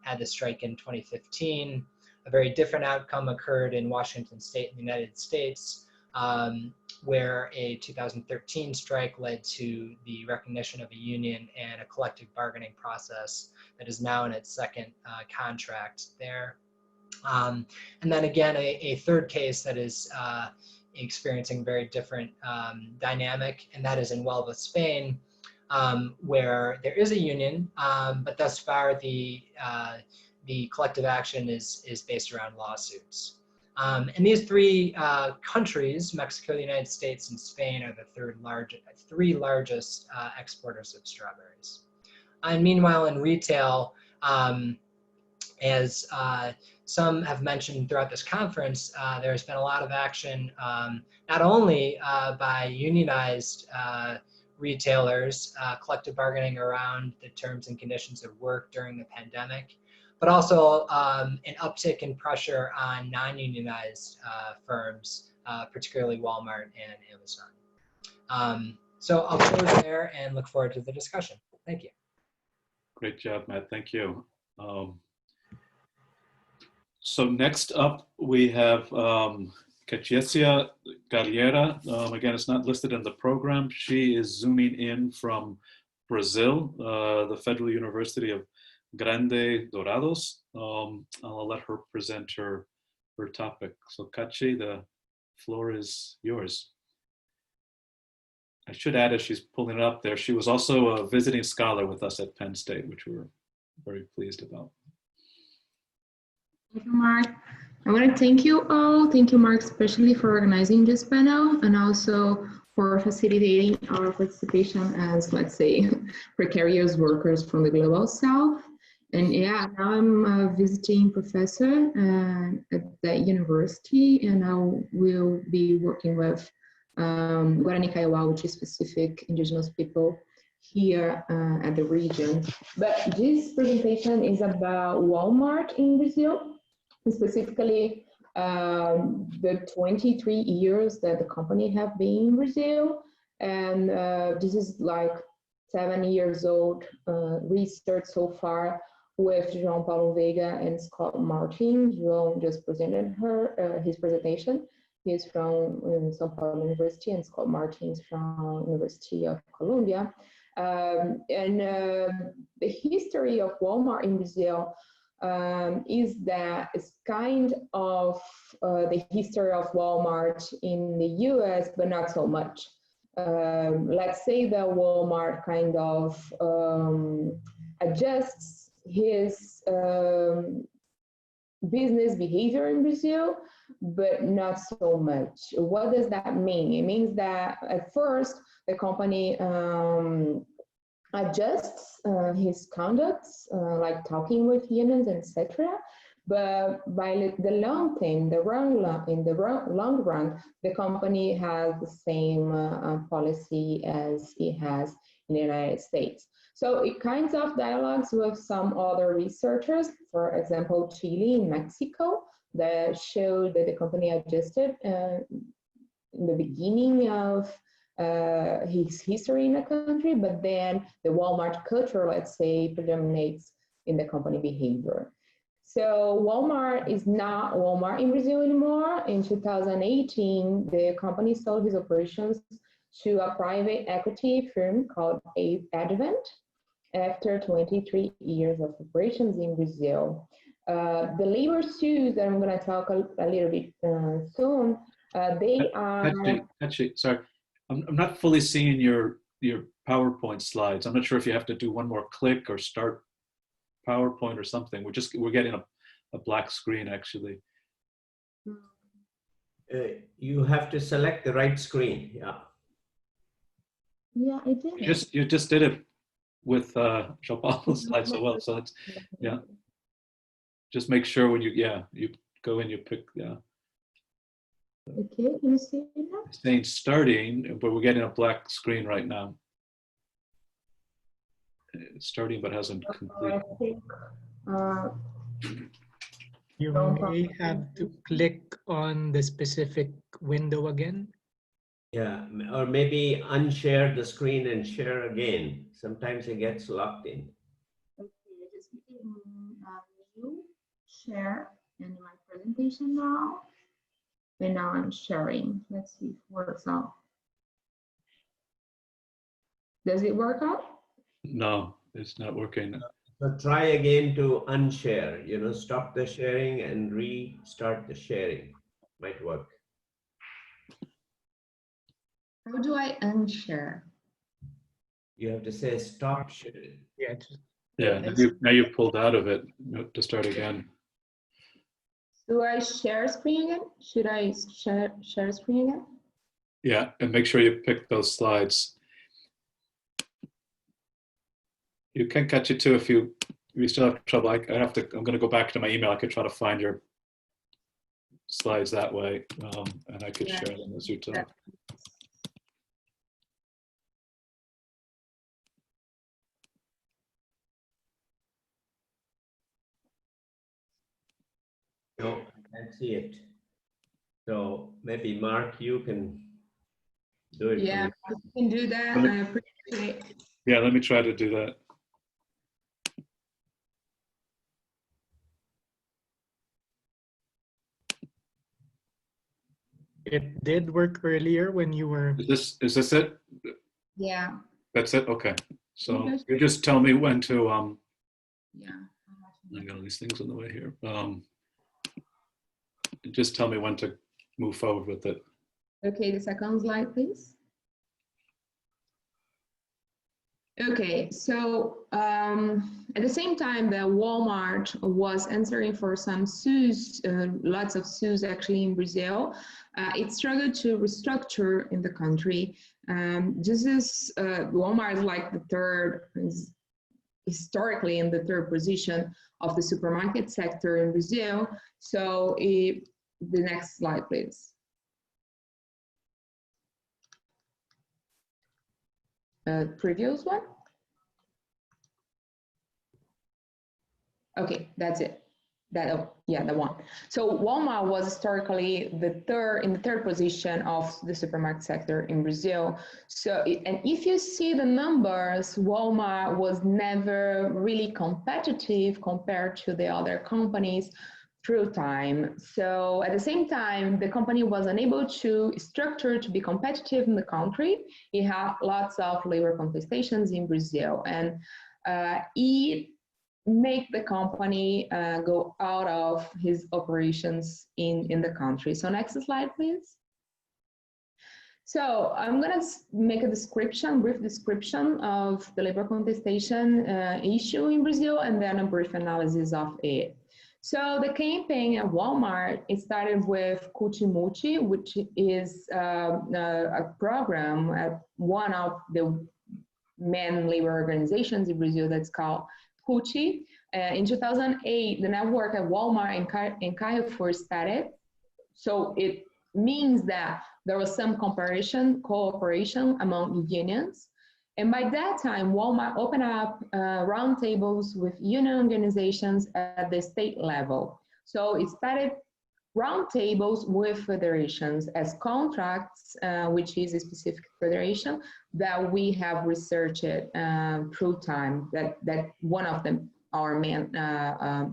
had the strike in 2015. A very different outcome occurred in Washington State in the United States, where a 2013 strike led to the recognition of a union and a collective bargaining process that is now in its 2nd contract there. And then again, a third case that is experiencing very different dynamic, and that is in Huelva, Spain, where there is a union, but thus far the collective action is based around lawsuits. And these 3 countries, Mexico, the United States, and Spain, are the 3 largest exporters of strawberries. And meanwhile, in retail, as some have mentioned throughout this conference, there's been a lot of action, not only by unionized retailers, collective bargaining around the terms and conditions of work during the pandemic, but also an uptick in pressure on non-unionized firms, particularly Walmart and Amazon. So I'll close there and look forward to the discussion. Thank you. Great job, Matt. Thank you. So next up, we have Katiuscia Galhera. Again, it's not listed in the program. She is zooming in from Brazil, the Federal University of Grande, Dourados. I'll let her present her topic. So Kachi, the floor is yours. I should add, as she's pulling it up there, she was also a visiting scholar with us at Penn State, which we're very pleased about. Thank you, Mark. I want to thank you all. Thank you, Mark, especially for organizing this panel and also for facilitating our participation as, let's say, precarious workers from the Global South. And yeah, now I'm a visiting professor at that university, and I will be working with Guarani Kaiowá, which is specific indigenous people here at the region. But this presentation is about Walmart in Brazil, specifically the 23 years that the company have been in Brazil. And this is like 7 years old research so far with João Paulo Veiga and Scott Martin. João just presented his presentation. He's from São Paulo University, and Scott Martins from University of Columbia. The history of Walmart in Brazil is that it's kind of the history of Walmart in the US, but not so much. Let's say that Walmart kind of adjusts his business behavior in Brazil, but not so much. What does that mean? It means that at first the company adjusts his conducts, like talking with unions, etc. But by the long term, in the long run, the company has the same policy as it has in the United States. So it kinds of dialogues with some other researchers, for example, Chile and Mexico, that showed that the company adjusted in the beginning of his history in the country, but then the Walmart culture, let's say, predominates in the company behavior. So Walmart is not Walmart in Brazil anymore. In 2018, the company sold his operations to a private equity firm called Advent after 23 years of operations in Brazil. The labor suits that I'm going to talk a little bit soon, they are... Actually, sorry, I'm not fully seeing your PowerPoint slides. I'm not sure if you have to do one more click or start PowerPoint or something. We're getting a black screen actually. You have to select the right screen. Yeah. Yeah, I did. You just did it with João's slide so well. So it's, yeah. Just make sure when you go in, you pick, yeah. Okay, can you see it now? It's saying starting, but we're getting a black screen right now. It's starting, but hasn't completed. You may have to click on the specific window again. Yeah, or maybe unshare the screen and share again. Sometimes it gets locked in. Okay, just new share in my presentation now. And now I'm sharing. Let's see if it works out. Does it work out? No, it's not working. So try again to unshare, stop the sharing and restart the sharing. Might work. How do I unshare? You have to say stop sharing. Yeah. Yeah, now you pulled out of it to start again. Do I share screen again? Should I share screen again? Yeah, and make sure you pick those slides. You can catch it too if you still have trouble. I'm going to go back to my email. I could try to find your slides that way, and I could share them as you talk. No, I can't see it. So maybe Mark, you can do it. Yeah, I can do that. I appreciate it. Yeah, let me try to do that. It did work earlier when you were... Is this it? Yeah. That's it? Okay. So you just tell me when to... Yeah. I got all these things in the way here. Just tell me when to move forward with it. Okay, the second slide, please. Okay, so at the same time that Walmart was answering for some suits, lots of suits actually in Brazil, it struggled to restructure in the country. This is Walmart is like the third, historically in the third position of the supermarket sector in Brazil. So the next slide, please. Previous one. Okay, that's it. The one. So Walmart was historically in the third position of the supermarket sector in Brazil. So, and if you see the numbers, Walmart was never really competitive compared to the other companies. through time. So at the same time, the company was unable to structure to be competitive in the country. It had lots of labor contestations in Brazil, and it made the company go out of his operations in the country. So next slide, please. So I'm going to make a brief description of the labor contestation issue in Brazil, and then a brief analysis of it. So the campaign at Walmart, it started with Katiuscia, which is a program at one of the main labor organizations in Brazil that's called Katiuscia. In 2008, the network at Walmart and Carrefour started. So it means that there was some cooperation among unions. And by that time, Walmart opened up roundtables with union organizations at the state level. So it started roundtables with federations as contracts, which is a specific federation that we have researched through time, that one of them, our main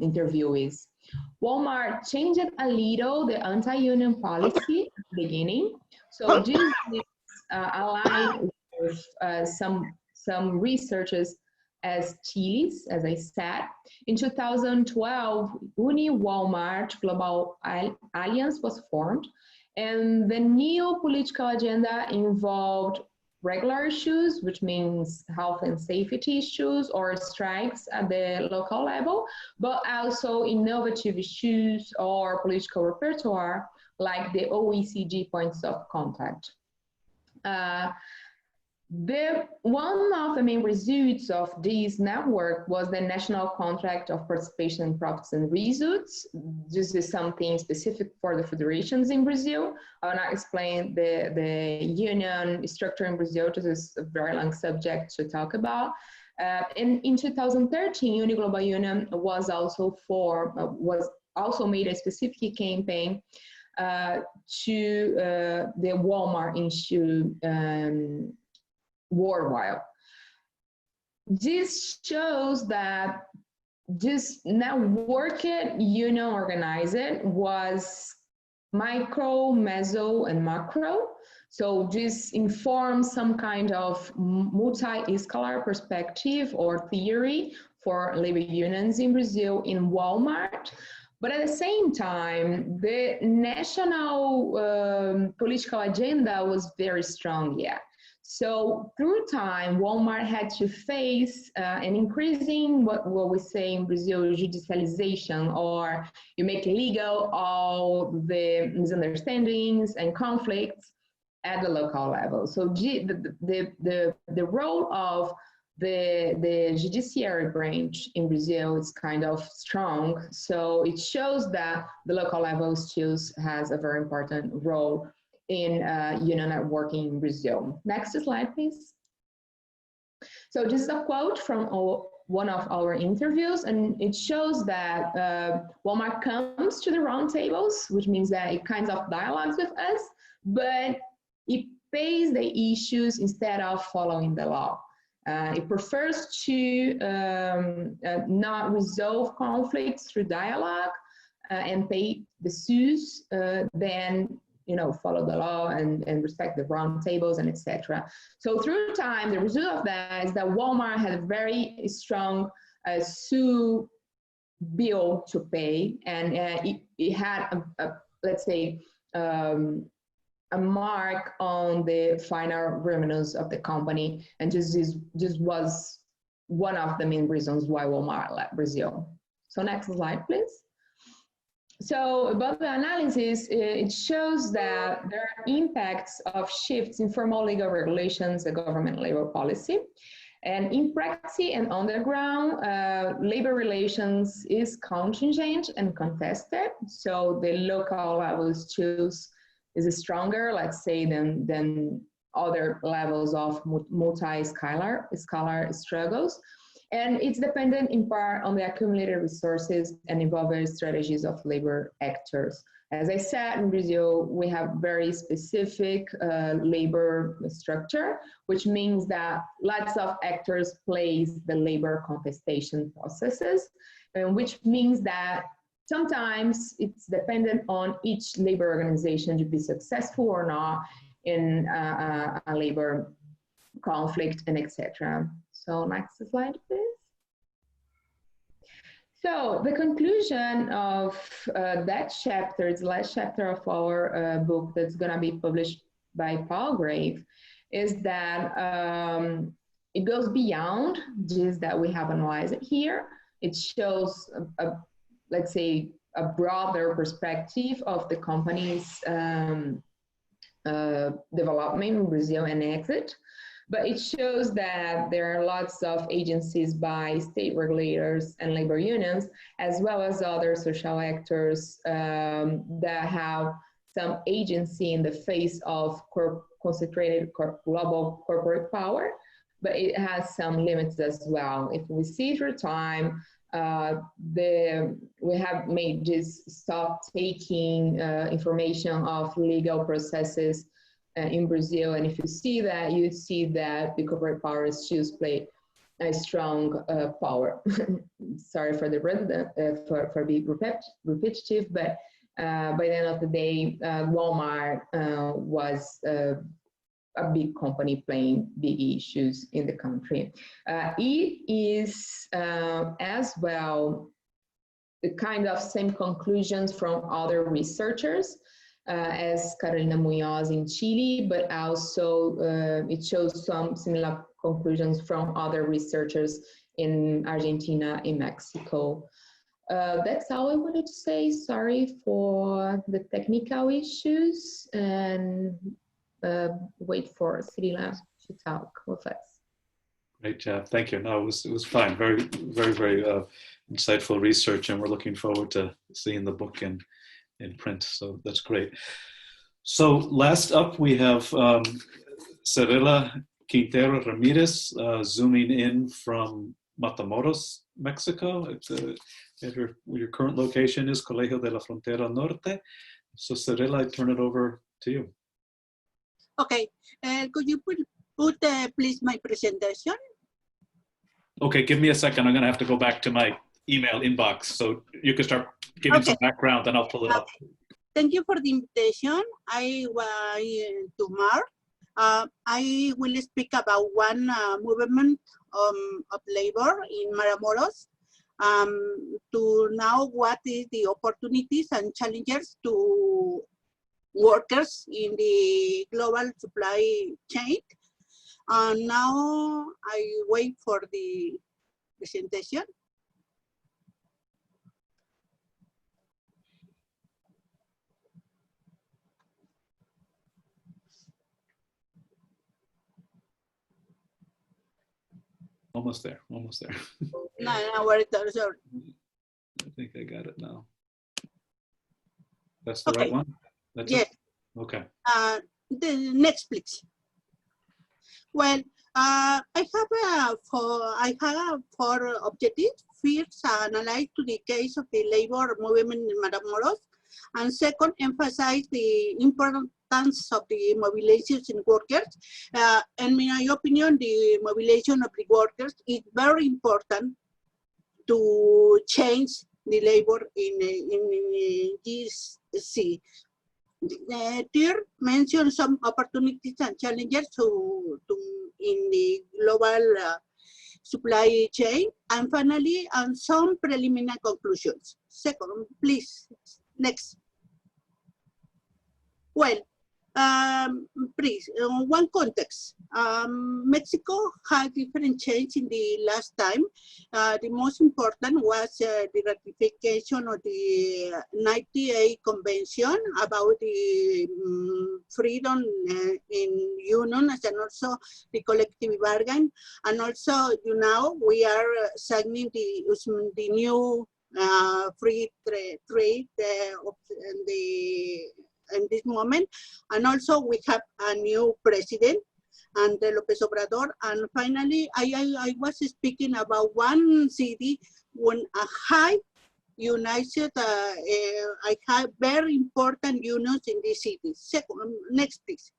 interviewees. Walmart changed a little the anti-union policy at the beginning. So this is aligned with some researchers as Chiles, as I said. In 2012, Walmart Global Alliance was formed, and the new political agenda involved regular issues, which means health and safety issues or strikes at the local level, but also innovative issues or political repertoire like the OECD points of contact. One of the main results of this network was the national contract of participation, profits and results. This is something specific for the federations in Brazil. I will not explain the union structure in Brazil. This is a very long subject to talk about. And in 2013, Uniglobal Union was also made a specific campaign to the Walmart issue worldwide. This shows that this networked union organized was micro, meso, and macro. So this informs some kind of multi-scalar perspective or theory for labor unions in Brazil in Walmart. But at the same time, the national political agenda was very strong yet. So through time, Walmart had to face an increasing, what we say in Brazil, judicialization, or you make legal all the misunderstandings and conflicts at the local level. So the role of the judiciary branch in Brazil is kind of strong. So it shows that the local level still has a very important role in union networking in Brazil. Next slide, please. So this is a quote from one of our interviews, and it shows that Walmart comes to the roundtables, which means that it kind of dialogues with us, but it pays the issues instead of following the law. It prefers to not resolve conflicts through dialogue and pay the suits than follow the law and respect the round tables and etc. So through time, the result of that is that Walmart had a very strong sue bill to pay, and it had let's say a mark on the final revenues of the company, and this was one of the main reasons why Walmart left Brazil. So next slide, please. So about the analysis, it shows that there are impacts of shifts in formal legal regulations and government labor policy. And in practice and underground, labor relations is contingent and contested. So the local levels choose is stronger, let's say, than other levels of multi-scalar struggles. And it's dependent in part on the accumulated resources and involves strategies of labor actors. As I said, in Brazil, we have very specific labor structure, which means that lots of actors plays the labor contestation processes, which means that sometimes it's dependent on each labor organization to be successful or not in a labor conflict and etc. So next slide, please. So the conclusion of that chapter, it's the last chapter of our book that's going to be published by Paulo, is that it goes beyond just that we have analyzed it here. It shows, let's say, a broader perspective of the company's development in Brazil and exit. But it shows that there are lots of agencies by state regulators and labor unions, as well as other social actors that have some agency in the face of concentrated global corporate power, but it has some limits as well. If we see through time, we have made this stock taking information of legal processes in Brazil, and if you see that, you see that the corporate power issues play a strong power. Sorry for the for being repetitive, but by the end of the day, Walmart was a big company playing big issues in the country. It is as well the kind of same conclusions from other researchers as Carolina Munoz in Chile, but also it shows some similar conclusions from other researchers in Argentina and Mexico. That's all I wanted to say. Sorry for the technical issues, and wait for Cirila to talk with us. Great job, thank you. No, it was fine. Very insightful research, and we're looking forward to seeing the book in print. So that's great. So last up, we have Cirila Quintero Ramirez zooming in from Matamoros, Mexico. Your current location is Colegio de la Frontera Norte. So Cirila, I turn it over to you. Okay, could you put please my presentation? Okay, give me a second. I'm gonna have to go back to my email inbox. So you can start giving some background and I'll pull it up. Thank you for the invitation. I was to Mark. I will speak about one movement of labor in Matamoros to know what is the opportunities and challenges to workers in the global supply chain. Now I wait for the presentation. Almost there, almost there. No, where it is. I think I got it now. That's the right one? That's yes. It? Okay. The next, please. Well, I have four objectives. First, analyze to the case of the labor movement in Matamoros, and second, emphasize the importance of the mobilizations in workers. And in my opinion, the mobilization of the workers is very important to change the labor in this sea. Third, mention some opportunities and challenges in the global supply chain, and finally, some preliminary conclusions. Second, please, next. Well, please, one context. Mexico had different changes in the last time. The most important was the ratification of the 98 Convention about the freedom in unions and also the collective bargain. And also, you know, we are signing the new free trade in this moment, and also we have a new president, and López Obrador. And finally, I was speaking about one city when a high united, I have very important unions in this city. Second, next please.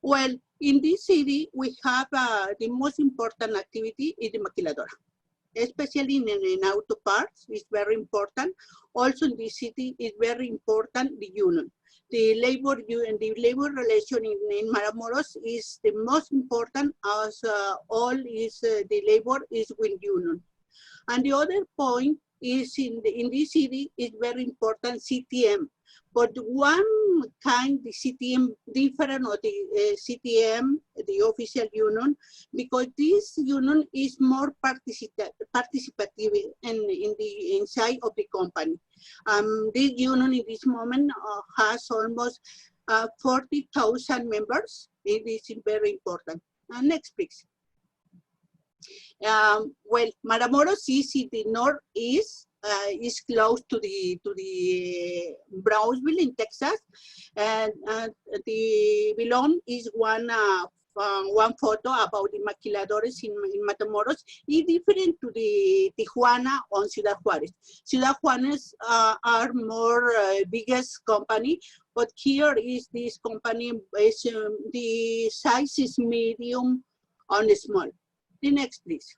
Well, in this city, we have the most important activity is the maquiladora. especially in auto parts, is very important. Also in this city, is very important the union. The labor relation in Matamoros is the most important, as all is the labor is with union. And the other point is in this city is very important CTM. But one kind, the CTM different of the CTM, the official union, because this union is more participative in the inside of the company. This union in this moment has almost 40,000 members. It is very important. Next, please. Well, Matamoros is in the northeast. Is close to the Brownsville in Texas, and the below is one photo about the maquiladores in Matamoros. Is different to the Tijuana or Ciudad Juárez. Ciudad Juárez are more biggest company, but here is this company is the size is medium and small. The next, please.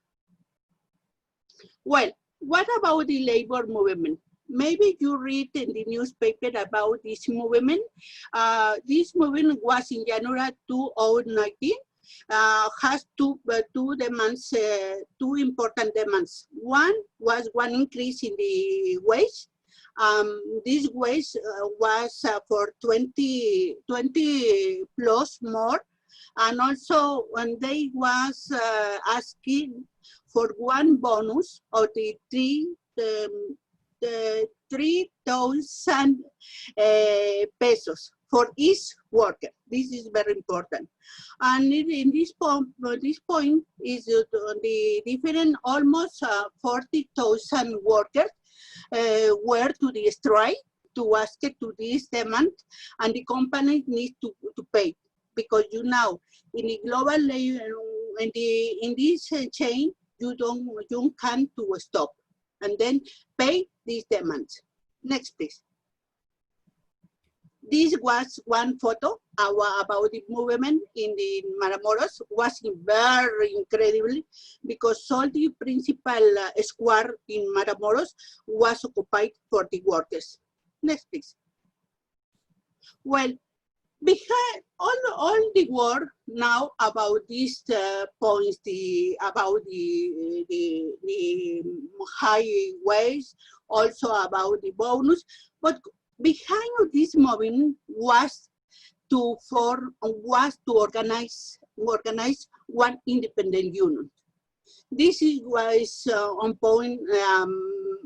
Well, what about the labor movement? Maybe you read in the newspaper about this movement. This movement was in January 2019. Has two demands, two important demands. One was one increase in the wage. This wage was for 20 plus more. And also when they was asking for one bonus of the 3,000 pesos for each worker. This is very important. And in this point is the different almost 40,000 workers were to the strike to ask it to this demand, and the company needs to pay, because you know in the global in this chain you can't to stop and then pay these demands. Next, please. This was one photo about the movement in the Matamoros. Was very incredible because all the principal square in Matamoros was occupied for the workers. Next, please. Well, behind all the work now about these points, about the high wage, also about the bonus, but behind this movement was to organize one independent union. This was on point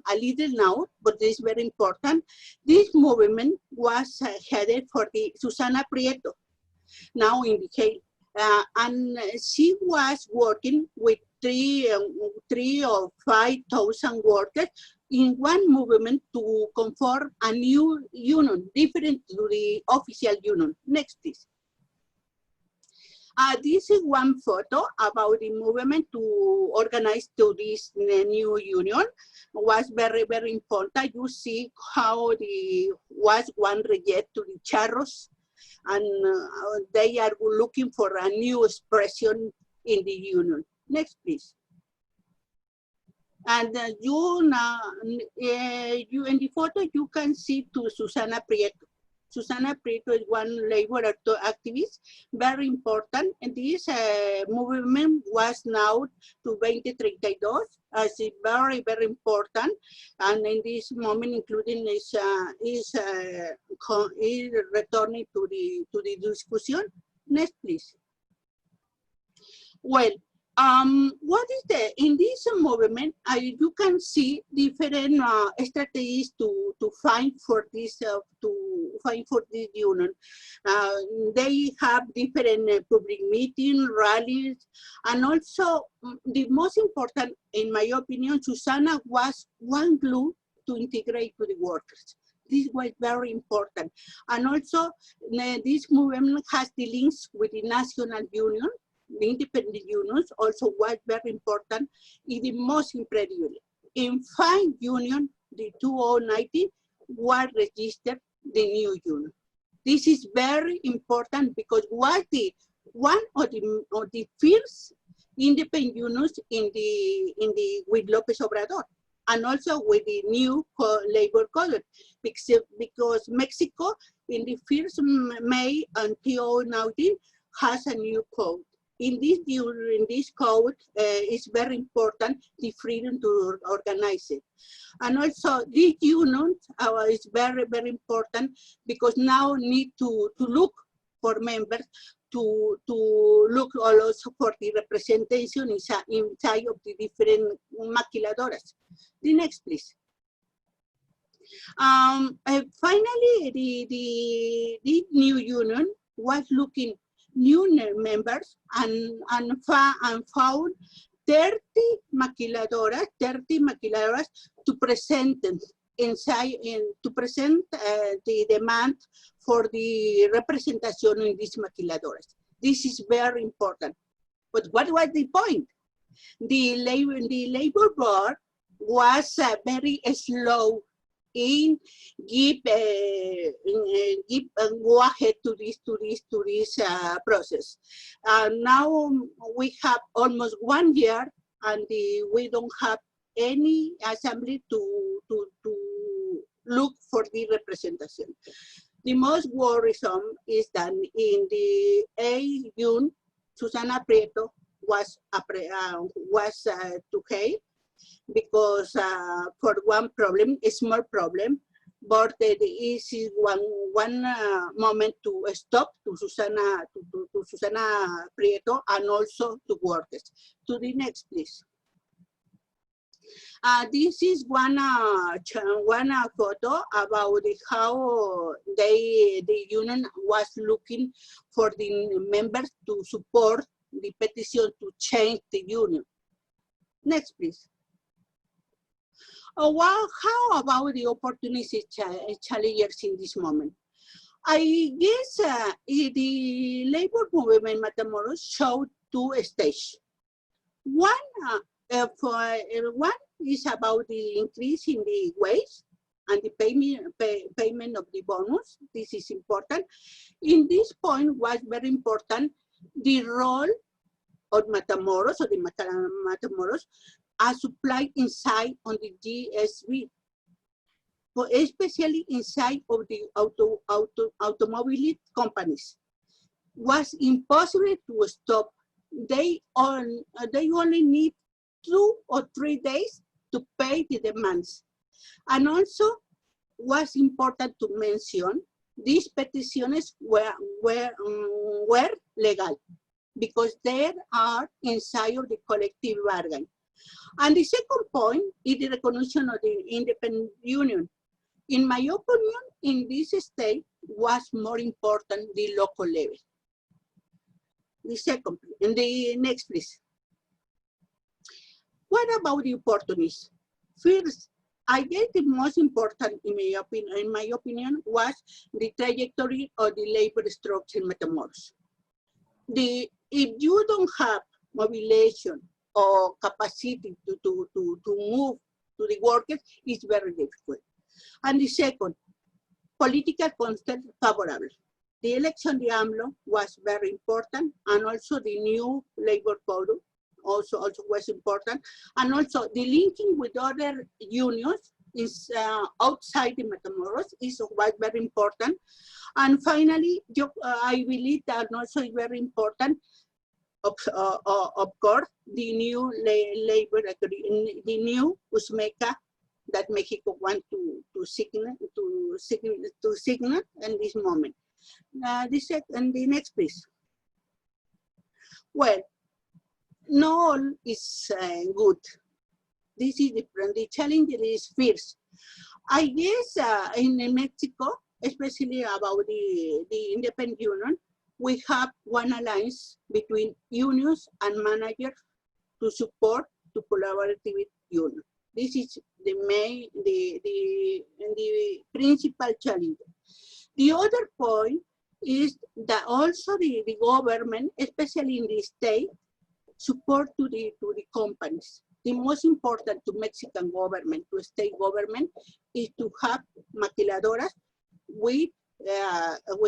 a little now, but this is very important. This movement was headed for the Susana Prieto, now in the case, and she was working with 3,000 or 5,000 workers in one movement to conform a new union, different to the official union. Next, please. This is one photo about the movement to organize to this new union. Was very, very important. You see how was one reject to the charros, and they are looking for a new expression in the union. Next, please. And you in the photo, you can see to Susana Prieto. Susana Prieto is one labor activist, very important. And this movement was now to 2032, as it's very, very important. And in this moment, including is returning to the discussion. Next, please. Well, what is in this movement? You can see different strategies to find for this union. They have different public meetings, rallies, and also the most important, in my opinion, Susana was one glue to integrate to the workers. This was very important, and also this movement has the links with the national union. The independent unions also was very important. Is the most incredible. In 5 unions, the 2019 were registered the new union. This is very important because was the one of the first independent unions with López Obrador, and also with the new labor code, because Mexico in the 1st May until 19 has a new code. In this code, it's very important the freedom to organize it. And also this union is very, very important because now need to look for members to look also for the representation inside of the different maquiladoras. The next, please. Finally, the new union was looking new members and found 30 maquiladoras to present them inside to present the demand for the representation in these maquiladoras. This is very important. But what was the point? The labor board was very slow in go ahead to this process. Now we have almost 1 year and we don't have any assembly to look for the representation. The most worrisome is that in the 8th June, Susana Prieto was to hate because for one problem, a small problem, but it is one moment to stop to Susana Prieto and also to workers. To the next, please. This is one photo about how the union was looking for the members to support the petition to change the union. Next, please. Well, how about the opportunity challenges in this moment? I guess the labor movement Matamoros showed 2 stages. One is about the increase in the wage and the payment of the bonus. This is important. In this point was very important the role of Matamoros or the Matamoros are supplied inside on the GSB, especially inside of the automobile companies. Was impossible to stop. They only need 2 or 3 days to pay the demands. And also was important to mention these petitions were legal because they are inside of the collective bargain. And the second point is the recognition of the independent union. In my opinion, in this state was more important the local level. The second, and the next, please. What about the opportunities? First, I guess the most important, in my opinion, was the trajectory of the labor structure in Matamoros. If you don't have mobilization or capacity to move to the workers, it's very difficult. And the second, political context favorable. The election de AMLO was very important, and also the new labor code also was important, and also the linking with other unions is outside the Matamoros was very important. And finally, I believe that also is very important. Of course, the new labor agreement, the new USMECA that Mexico wants to signal in this moment. The next, please. Well, no all is good. This is different. The challenge is fierce. I guess in Mexico, especially about the independent union, we have one alliance between unions and managers to support the collaborative union. This is the principal challenge. The other point is that also the government, especially in the state, support to the companies. The most important to Mexican government, to state government, is to have maquiladoras with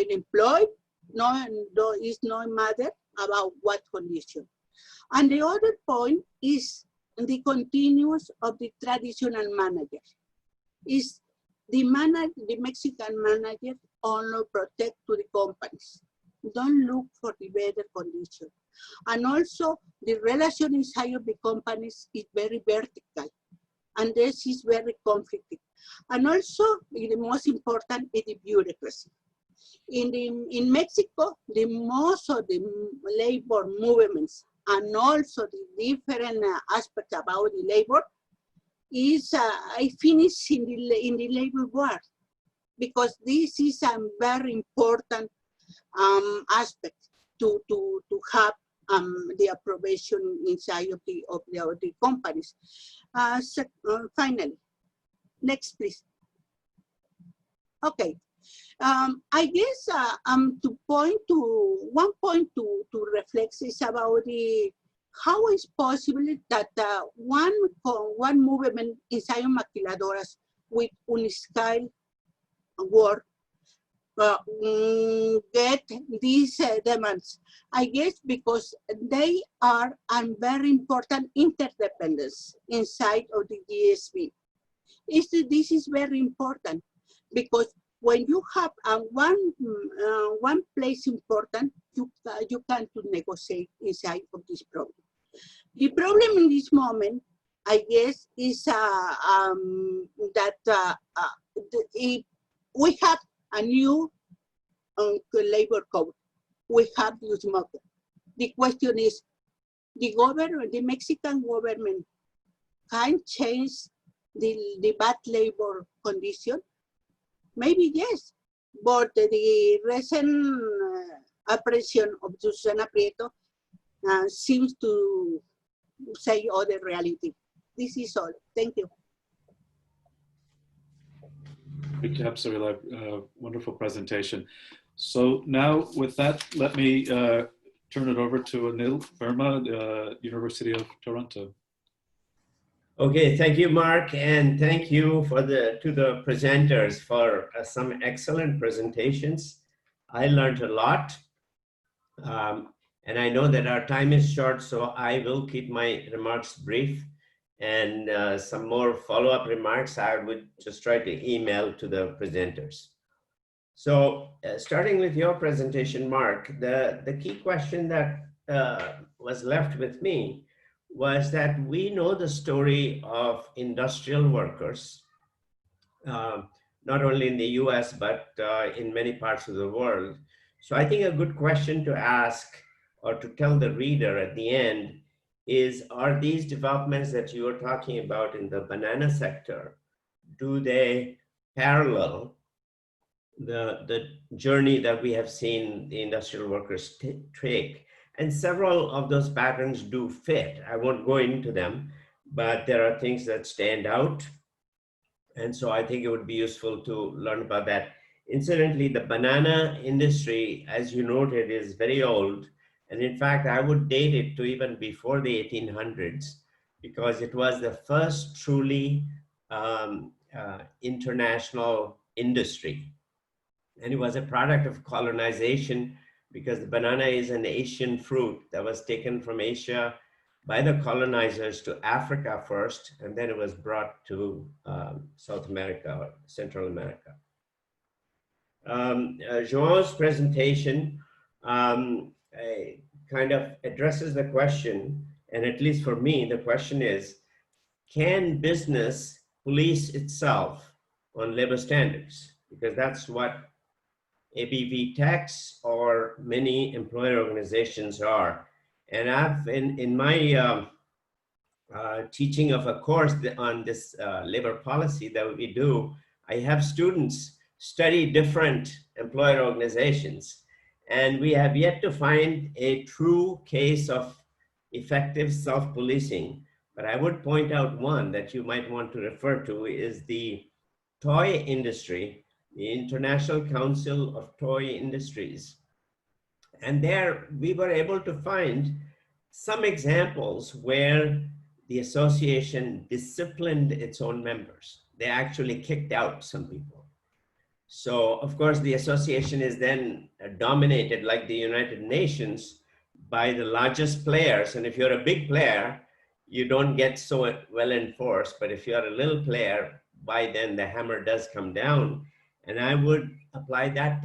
employed. It's no matter about what condition. And the other point is the continuous of the traditional manager. Is the Mexican manager only protect to the companies, don't look for the better condition. And also the relation inside of the companies is very vertical, and this is very conflicting. And also the most important is the bureaucracy. In Mexico, the most of the labor movements and also the different aspects about the labor is I finished in the labor board, because this is a very important aspect to have the approbation inside of the companies. Finally, next please. Okay, I guess to point to one point to reflect is about the how is possible that one movement inside of maquiladoras with uniscale work get these demands? I guess because they are a very important interdependence inside of the GSB. This is very important because when you have one place important, you can to negotiate inside of this problem. The problem in this moment, I guess, is that we have a new labor code. We have this model. The question is, the Mexican government can change the bad labor condition? Maybe yes, but the recent apprehension of Susana Prieto seems to say other reality. This is all. Thank you. Great job, Cyrilla. Wonderful presentation. So now with that, let me turn it over to Anil Verma, University of Toronto. Okay, thank you, Mark, and thank you to the presenters for some excellent presentations. I learned a lot, and I know that our time is short, so I will keep my remarks brief, and some more follow-up remarks I would just try to email to the presenters. So starting with your presentation, Mark, the key question that was left with me was that we know the story of industrial workers, not only in the US, but in many parts of the world. So I think a good question to ask or to tell the reader at the end is, are these developments that you are talking about in the banana sector, do they parallel the journey that we have seen the industrial workers take? And several of those patterns do fit. I won't go into them, but there are things that stand out. And so I think it would be useful to learn about that. Incidentally, the banana industry, as you noted, is very old. And in fact, I would date it to even before the 1800s, because it was the first truly international industry. And it was a product of colonization, because the banana is an Asian fruit that was taken from Asia by the colonizers to Africa first, and then it was brought to South America or Central America. João's presentation kind of addresses the question, and at least for me, the question is, can business police itself on labor standards? Because that's what ABVTEX or many employer organizations are. And I've, in my teaching of a course on this labor policy that we do, I have students study different employer organizations. And we have yet to find a true case of effective self-policing. But I would point out one that you might want to refer to is the toy industry, the International Council of Toy Industries. And there we were able to find some examples where the association disciplined its own members. They actually kicked out some people. So of course the association is then dominated like the United Nations by the largest players. And if you're a big player, you don't get so well enforced. But if you're a little player, by then the hammer does come down. And I would apply that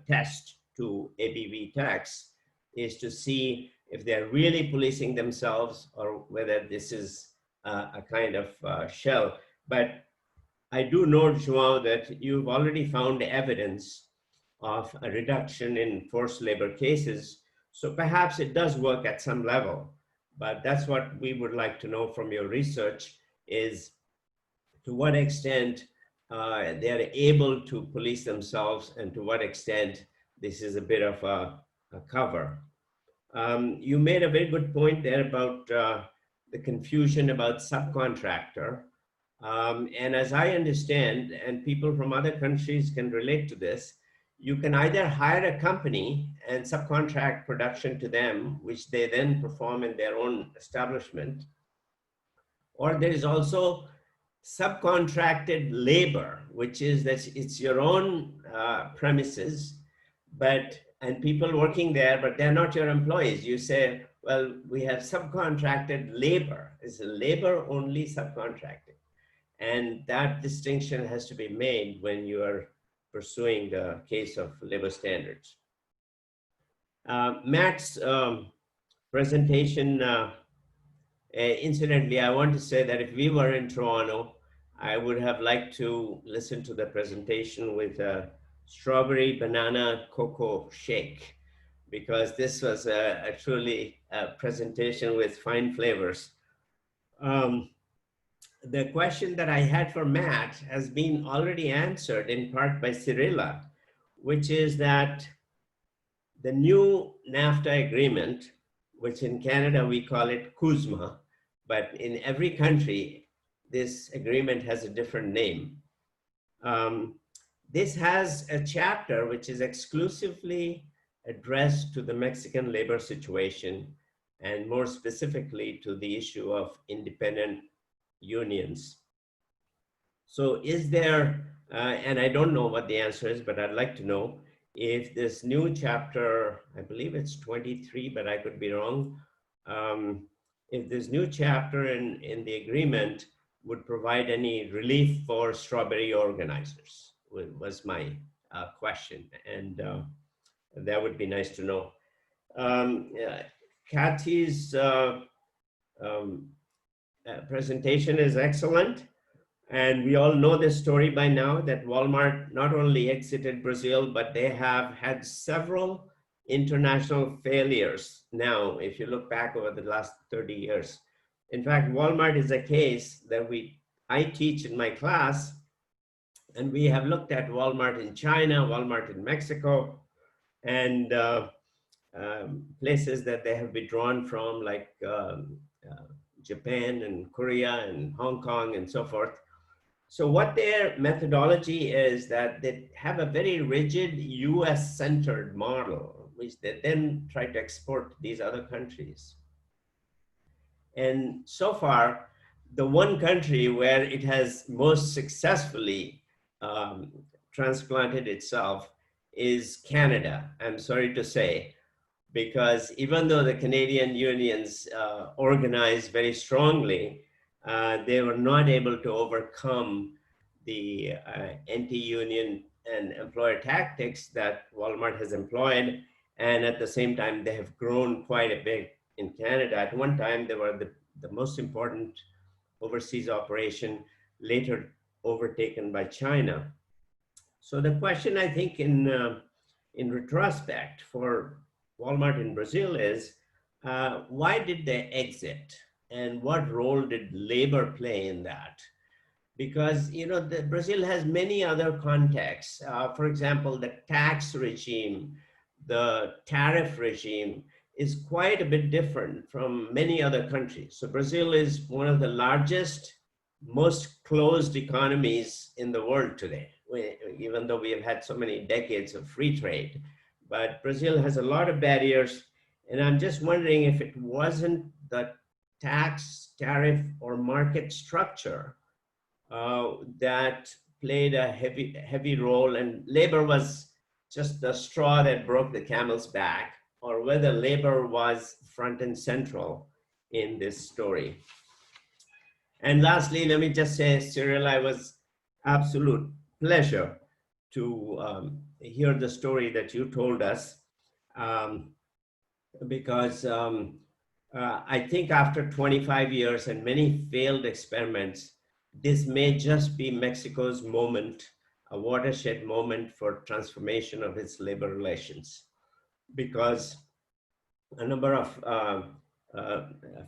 test to ABVTEX, is to see if they're really policing themselves or whether this is a kind of shell. But I do note, João, that you've already found evidence of a reduction in forced labor cases. So perhaps it does work at some level. But that's what we would like to know from your research, is to what extent they're able to police themselves and to what extent this is a bit of a cover. You made a very good point there about the confusion about subcontractor. And as I understand, and people from other countries can relate to this, you can either hire a company and subcontract production to them, which they then perform in their own establishment, or there is also subcontracted labor, which is that it's your own premises, and people working there, but they're not your employees. You say, well, we have subcontracted labor. It's a labor-only subcontracting. And that distinction has to be made when you are pursuing the case of labor standards. Matt's presentation, incidentally, I want to say that if we were in Toronto, I would have liked to listen to the presentation with a strawberry banana cocoa shake, because this was a truly presentation with fine flavors. The question that I had for Matt has been already answered in part by Cyrilla, which is that the new NAFTA agreement, which in Canada we call it CUSMA, but in every country, this agreement has a different name. This has a chapter which is exclusively addressed to the Mexican labor situation, and more specifically to the issue of independent unions. So is there, and I don't know what the answer is, but I'd like to know if this new chapter, I believe it's 23, but I could be wrong, if this new chapter in the agreement would provide any relief for strawberry organizers, was my question, and that would be nice to know. Kathy's presentation is excellent, and we all know this story by now, that Walmart not only exited Brazil, but they have had several international failures now, if you look back over the last 30 years. In fact, Walmart is a case that I teach in my class, and we have looked at Walmart in China, Walmart in Mexico, and places that they have withdrawn from, like Japan and Korea and Hong Kong and so forth. So what their methodology is that they have a very rigid US-centered model, which they then try to export to these other countries. And so far, the one country where it has most successfully transplanted itself is Canada, I'm sorry to say, because even though the Canadian unions organized very strongly, they were not able to overcome the anti-union and employer tactics that Walmart has employed. And at the same time, they have grown quite a bit in Canada. At one time, they were the most important overseas operation, later overtaken by China. So the question, I think, in retrospect for Walmart in Brazil is, why did they exit? And what role did labor play in that? Because, you know, Brazil has many other contexts. For example, the tax regime, the tariff regime is quite a bit different from many other countries. So Brazil is one of the largest, most closed economies in the world today, even though we have had so many decades of free trade. But Brazil has a lot of barriers. And I'm just wondering if it wasn't the tax, tariff, or market structure that played a heavy role, and labor was just the straw that broke the camel's back. or whether labor was front and central in this story. And lastly, let me just say, Cyril, it was absolute pleasure to hear the story that you told us, because I think after 25 years and many failed experiments, this may just be Mexico's moment, a watershed moment for transformation of its labor relations, because a number of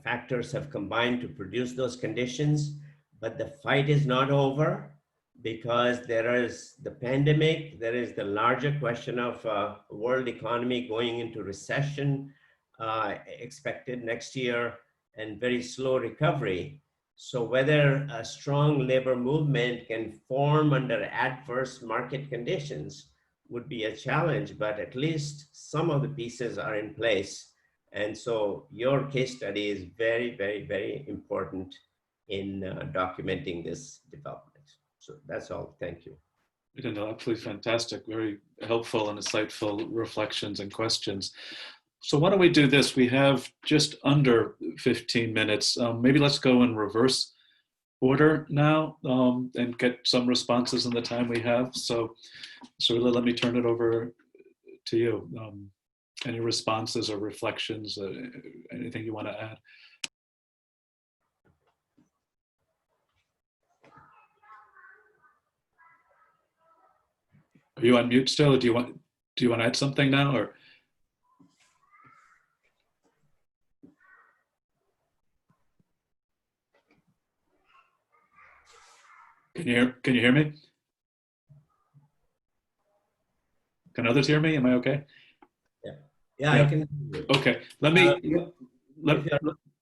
factors have combined to produce those conditions, but the fight is not over, because there is the pandemic, there is the larger question of world economy going into recession expected next year, and very slow recovery. So whether a strong labor movement can form under adverse market conditions would be a challenge, but at least some of the pieces are in place. And so your case study is very, very, very important in documenting this development. So that's all. Thank you. Absolutely fantastic. Very helpful and insightful reflections and questions. So why don't we do this? We have just under 15 minutes. Maybe let's go in reverse order now and get some responses in the time we have. So let me turn it over to you. Any responses or reflections, anything you want to add? Are you on mute still, or do you want to add something now, or? Can you hear me? Can others hear me? Am I okay? Yeah, I can. Okay, let me,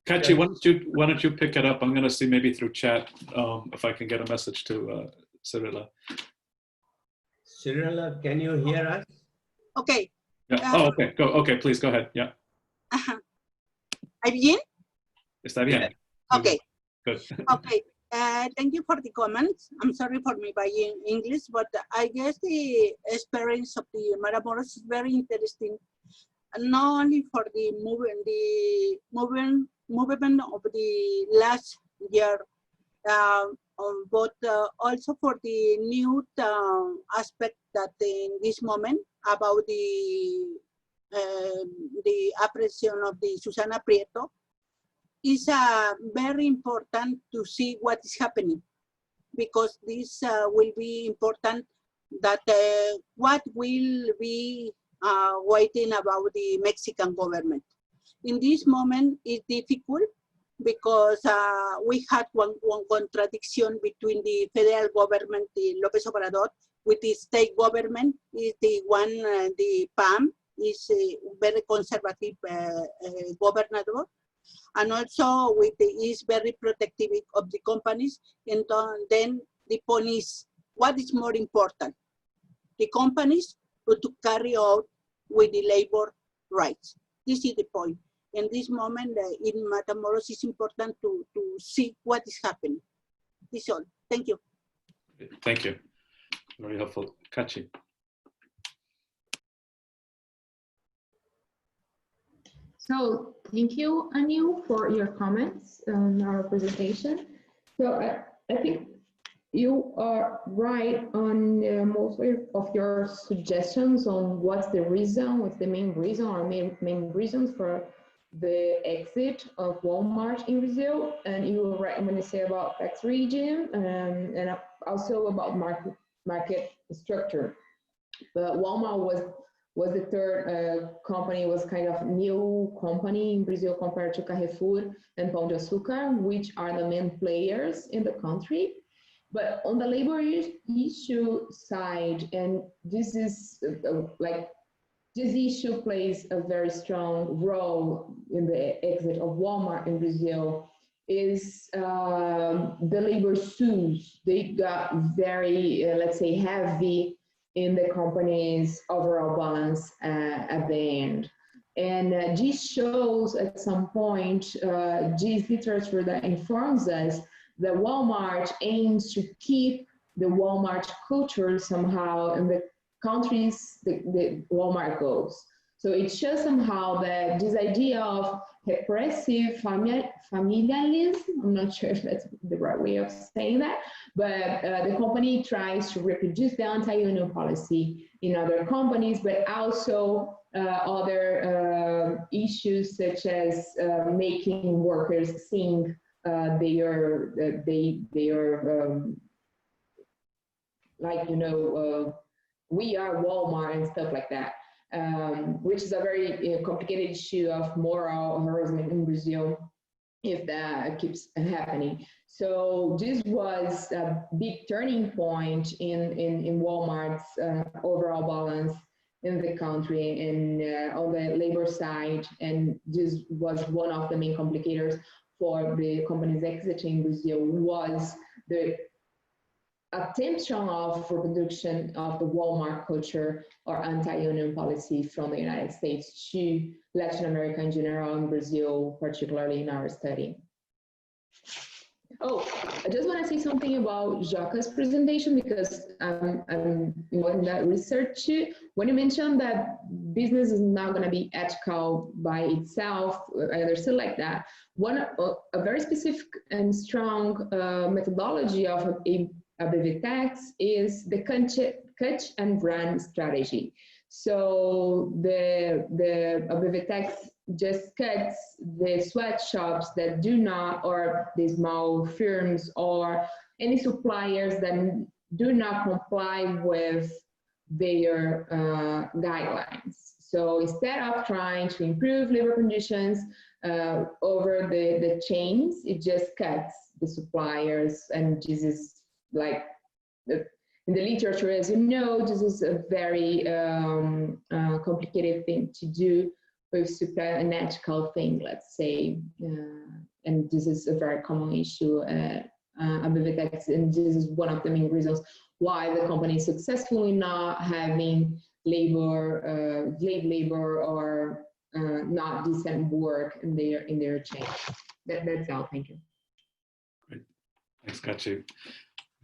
Katiuscia, why don't you pick it up? I'm going to see maybe through chat if I can get a message to Cyril. Cyril, can you hear us? Okay. Yeah. Okay. Okay, please go ahead. Yeah. ¿I begin? Está bien. Okay. Good. Okay. Thank you for the comments. I'm sorry for me by English, but I guess the experience of the Matamoros is very interesting. Not only for the movement of the last year, but also for the new aspect that in this moment about the appreciation of the Susana Prieto is very important to see what is happening, because this will be important that what will be waiting about the Mexican government. In this moment, it's difficult because we had one contradiction between the federal government, the López Obrador, with the state government. Is the one, the PAM, is a very conservative governor, and also with the, is very protective of the companies. And then the point is, what is more important? The companies to carry out with the labor rights. This is the point. In this moment, in Matamoros, it's important to see what is happening. This is all. Thank you. Thank you. Very helpful. Katiuscia. So thank you, Anil, for your comments on our presentation. So I think you are right on most of your suggestions on what's the reason, what's the main reason or main reasons for the exit of Walmart in Brazil. And you were right when you say about tax regime and also about market structure. But Walmart was the third company, was kind of new company in Brazil compared to Carrefour and Pão de Açúcar, which are the main players in the country. But on the labor issue side, and this is like, this issue plays a very strong role in the exit of Walmart in Brazil, is the labor suits. They got very, let's say, heavy in the company's overall balance at the end. And this shows at some point, this literature that informs us that Walmart aims to keep the Walmart culture somehow in the countries that Walmart goes. So it shows somehow that this idea of repressive familialism, I'm not sure if that's the right way of saying that, but the company tries to reproduce the anti-union policy in other companies, but also other issues such as making workers think like, you know, we are Walmart and stuff like that, which is a very complicated issue of moral harassment in Brazil if that keeps happening. So this was a big turning point in Walmart's overall balance in the country and on the labor side, and this was one of the main complicators for the company's exit in Brazil was the attention of reproduction of the Walmart culture or anti-union policy from the United States to Latin America in general and Brazil, particularly in our study. Oh, I just want to say something about Joca's presentation because I'm in that research too. When you mentioned that business is not going to be ethical by itself, I understood like that. A very specific and strong methodology of ABVTEX is the cut and run strategy. So the ABVTEX just cuts the sweatshops that do not, or the small firms or any suppliers that do not comply with their guidelines. So instead of trying to improve labor conditions over the chains, it just cuts the suppliers, and this is like in the literature, as you know, this is a very complicated thing to do with super unethical thing, let's say, and this is a very common issue at ABVTEX, and this is one of the main reasons why the company is successfully not having slave labor or not decent work in their chain. That's all. Thank you. Great, thanks, Katiuscia.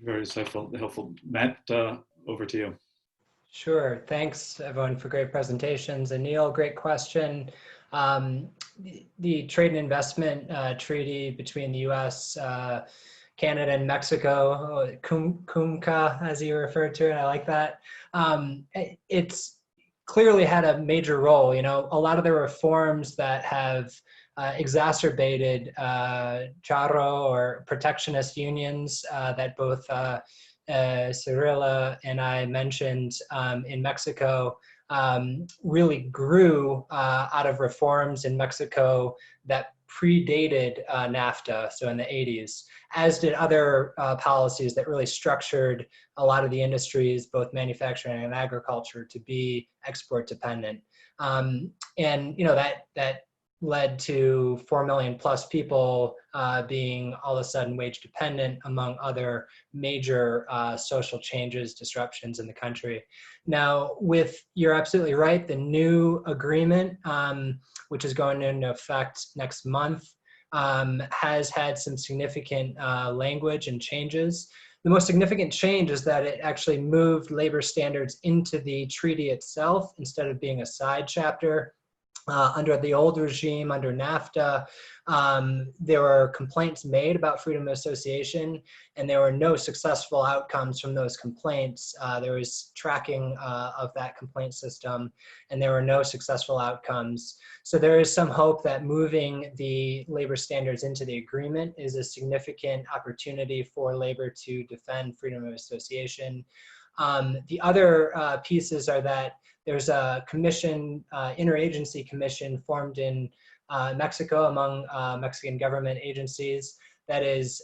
Very helpful. Matt, over to you. Sure. Thanks, everyone, for great presentations. Anil, great question. The trade and investment treaty between the U.S., Canada, and Mexico, CUMCA, as you referred to it, I like that. It's clearly had a major role. You know, a lot of the reforms that have exacerbated charro or protectionist unions that both Cirilla and I mentioned in Mexico really grew out of reforms in Mexico that predated NAFTA, so in the 80s, as did other policies that really structured a lot of the industries, both manufacturing and agriculture, to be export dependent. And you know, that led to 4 million plus people being all of a sudden wage dependent, among other major social changes, disruptions in the country. Now, you're absolutely right, the new agreement, which is going into effect next month, has had some significant language and changes. The most significant change is that it actually moved labor standards into the treaty itself instead of being a side chapter. Under the old regime, under NAFTA, there were complaints made about freedom of association, and there were no successful outcomes from those complaints. There was tracking of that complaint system, and there were no successful outcomes. So there is some hope that moving the labor standards into the agreement is a significant opportunity for labor to defend freedom of association. The other pieces are that there's a commission, interagency commission formed in Mexico among Mexican government agencies that is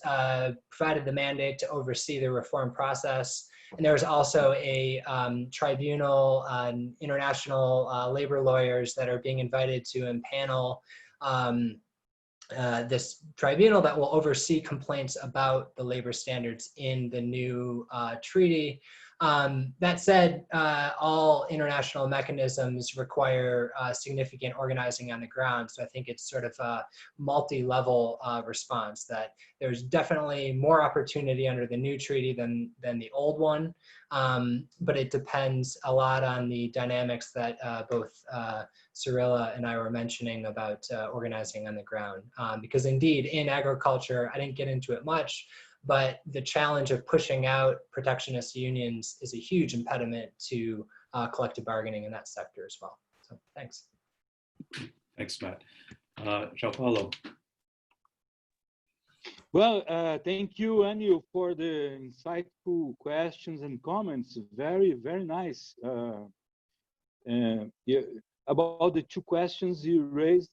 provided the mandate to oversee the reform process. And there's also a tribunal, international labor lawyers that are being invited to impanel this tribunal that will oversee complaints about the labor standards in the new treaty. That said, all international mechanisms require significant organizing on the ground. So I think it's sort of a multi-level response, that there's definitely more opportunity under the new treaty than the old one. But it depends a lot on the dynamics that both Cyrilla and I were mentioning about organizing on the ground. Because indeed, in agriculture, I didn't get into it much, but the challenge of pushing out protectionist unions is a huge impediment to collective bargaining in that sector as well. So thanks. Thanks, Matt. João Paulo. Well, thank you, Anil, for the insightful questions and comments. Very, very nice. Yeah, about the two questions you raised,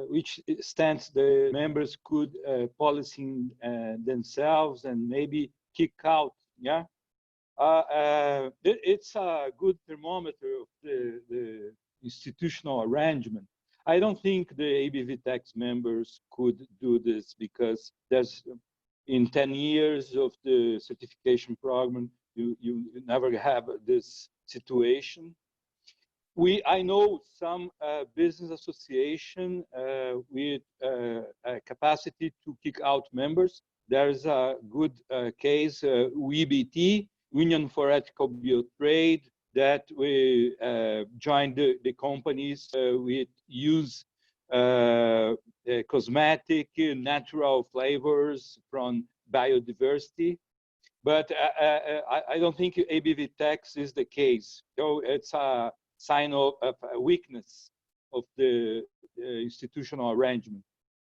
which stance the members could policing themselves and maybe kick out, yeah? It's a good thermometer of the institutional arrangement. I don't think the ABVTEX members could do this, because there's, in 10 years of the certification program, you never have this situation. I know some business association with capacity to kick out members. There's a good case, UEBT, Union for Ethical Biotrade, that we joined the companies with use cosmetic, natural flavors from biodiversity. But I don't think ABVTEX is the case. So it's a sign of a weakness of the institutional arrangement.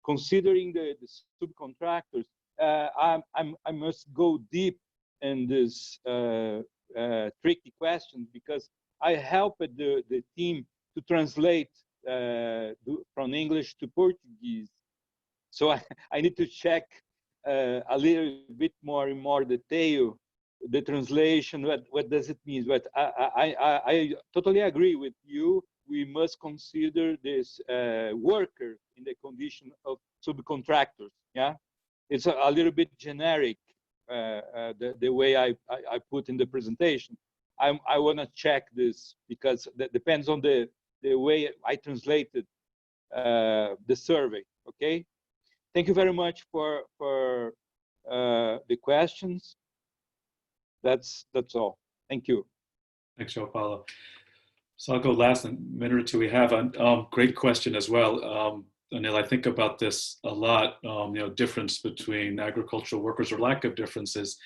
Considering the subcontractors, I must go deep in this tricky question, because I helped the team to translate from English to Portuguese. So I need to check a little bit more in more detail the translation, what does it mean? But I totally agree with you. We must consider this worker in the condition of subcontractors. Yeah, it's a little bit generic, the way I put in the presentation. I want to check this, because that depends on the way I translated the survey. Okay, thank you very much for the questions. That's all. Thank you. Thanks, João Paulo. So I'll go last, in a minute or two we have. Great question as well. Anil, I think about this a lot, difference between agricultural workers, or lack of differences.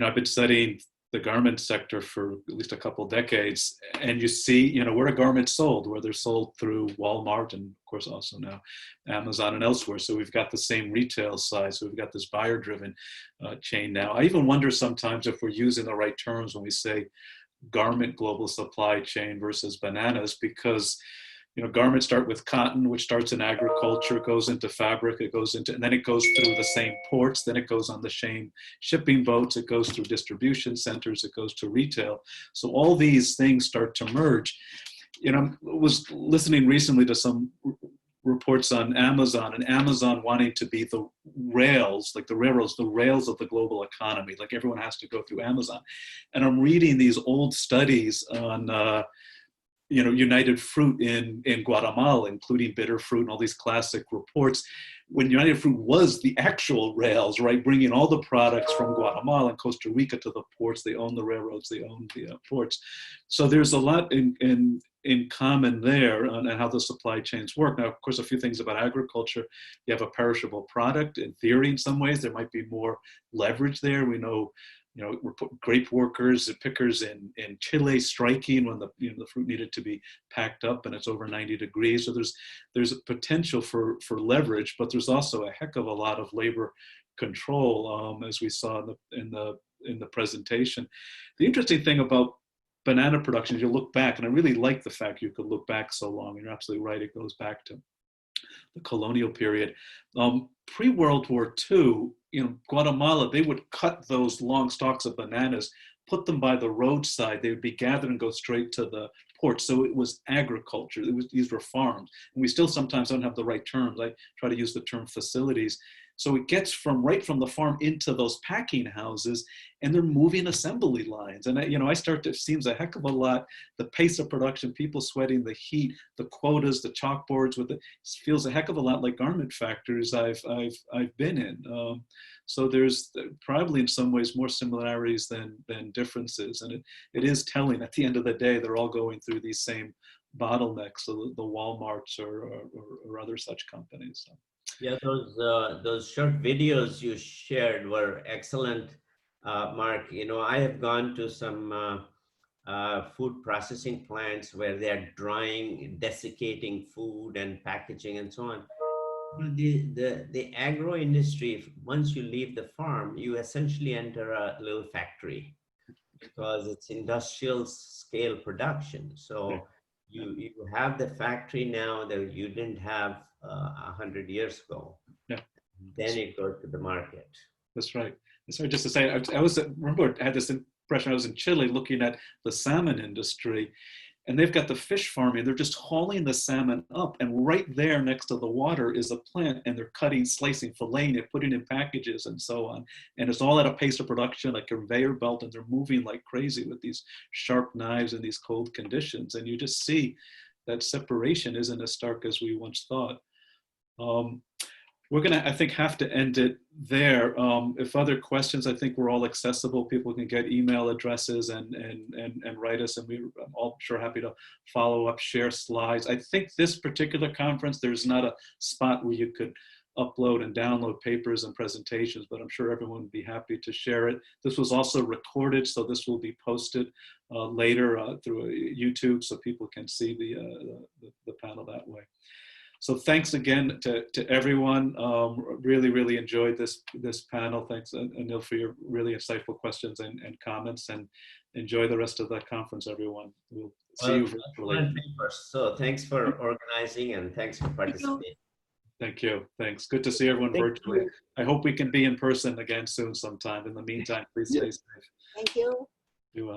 I've been studying the garment sector for at least a couple of decades, and you see, where are garments sold? Where they're sold through Walmart, and of course also now Amazon and elsewhere. So we've got the same retail side. So we've got this buyer-driven chain now. I even wonder sometimes if we're using the right terms when we say garment global supply chain versus bananas, because garments start with cotton, which starts in agriculture, goes into fabric, and then it goes through the same ports, then it goes on the same shipping boats, it goes through distribution centers, it goes to retail. So all these things start to merge. I was listening recently to some reports on Amazon, and Amazon wanting to be the rails, like the railroads, the rails of the global economy, like everyone has to go through Amazon. And I'm reading these old studies on United Fruit in Guatemala, including bitter fruit and all these classic reports, when United Fruit was the actual rails, right, bringing all the products from Guatemala and Costa Rica to the ports. They own the railroads, they own the ports. So there's a lot in common there on how the supply chains work. Now, of course, a few things about agriculture. You have a perishable product. In theory, in some ways, there might be more leverage there. We know grape workers, pickers in Chile striking when the fruit needed to be packed up, and it's over 90 degrees. So there's a potential for leverage, but there's also a heck of a lot of labor control, as we saw in the presentation. The interesting thing about banana production is you look back, and I really like the fact you could look back so long. And you're absolutely right; it goes back to the colonial period. Pre-World War II, Guatemala, they would cut those long stalks of bananas, put them by the roadside. They would be gathered and go straight to the port. So it was agriculture. These were farms. And we still sometimes don't have the right terms. I try to use the term facilities. So it gets right from the farm into those packing houses, and they're moving assembly lines. And it seems a heck of a lot, the pace of production, people sweating the heat, the quotas, the chalkboards, it feels a heck of a lot like garment factories I've been in. So there's probably in some ways more similarities than differences. And it is telling at the end of the day, they're all going through these same bottlenecks, so the Walmarts or other such companies. So. Yeah, those short videos you shared were excellent, Mark. I have gone to some food processing plants where they are drying, desiccating food and packaging and so on. The agro industry, once you leave the farm, you essentially enter a little factory because it's industrial scale production. So you have the factory now that you didn't have 100 years ago. Yeah. Then it goes to the market. That's right. That's right. Just to say, I had this impression. I was in Chile looking at the salmon industry, and they've got the fish farming. They're just hauling the salmon up, and right there next to the water is a plant, and they're cutting, slicing, filleting it, putting in packages, and so on. And it's all at a pace of production, like a conveyor belt, and they're moving like crazy with these sharp knives in these cold conditions. And you just see that separation isn't as stark as we once thought. We're gonna, I think, have to end it there. If other questions, I think we're all accessible. People can get email addresses and write us, and I'm all sure happy to follow up, share slides. I think this particular conference, there's not a spot where you could upload and download papers and presentations, but I'm sure everyone would be happy to share it. This was also recorded, so this will be posted later through YouTube, so people can see the panel that way. So thanks again to everyone. Really, really enjoyed this panel. Thanks, Anil, for your really insightful questions and comments, and enjoy the rest of the conference, everyone. We'll see you virtually. So thanks for organizing, and thanks for participating. Thank you. Thanks. Good to see everyone virtually. I hope we can be in person again soon sometime. In the meantime, please stay safe. Thank you. Be well.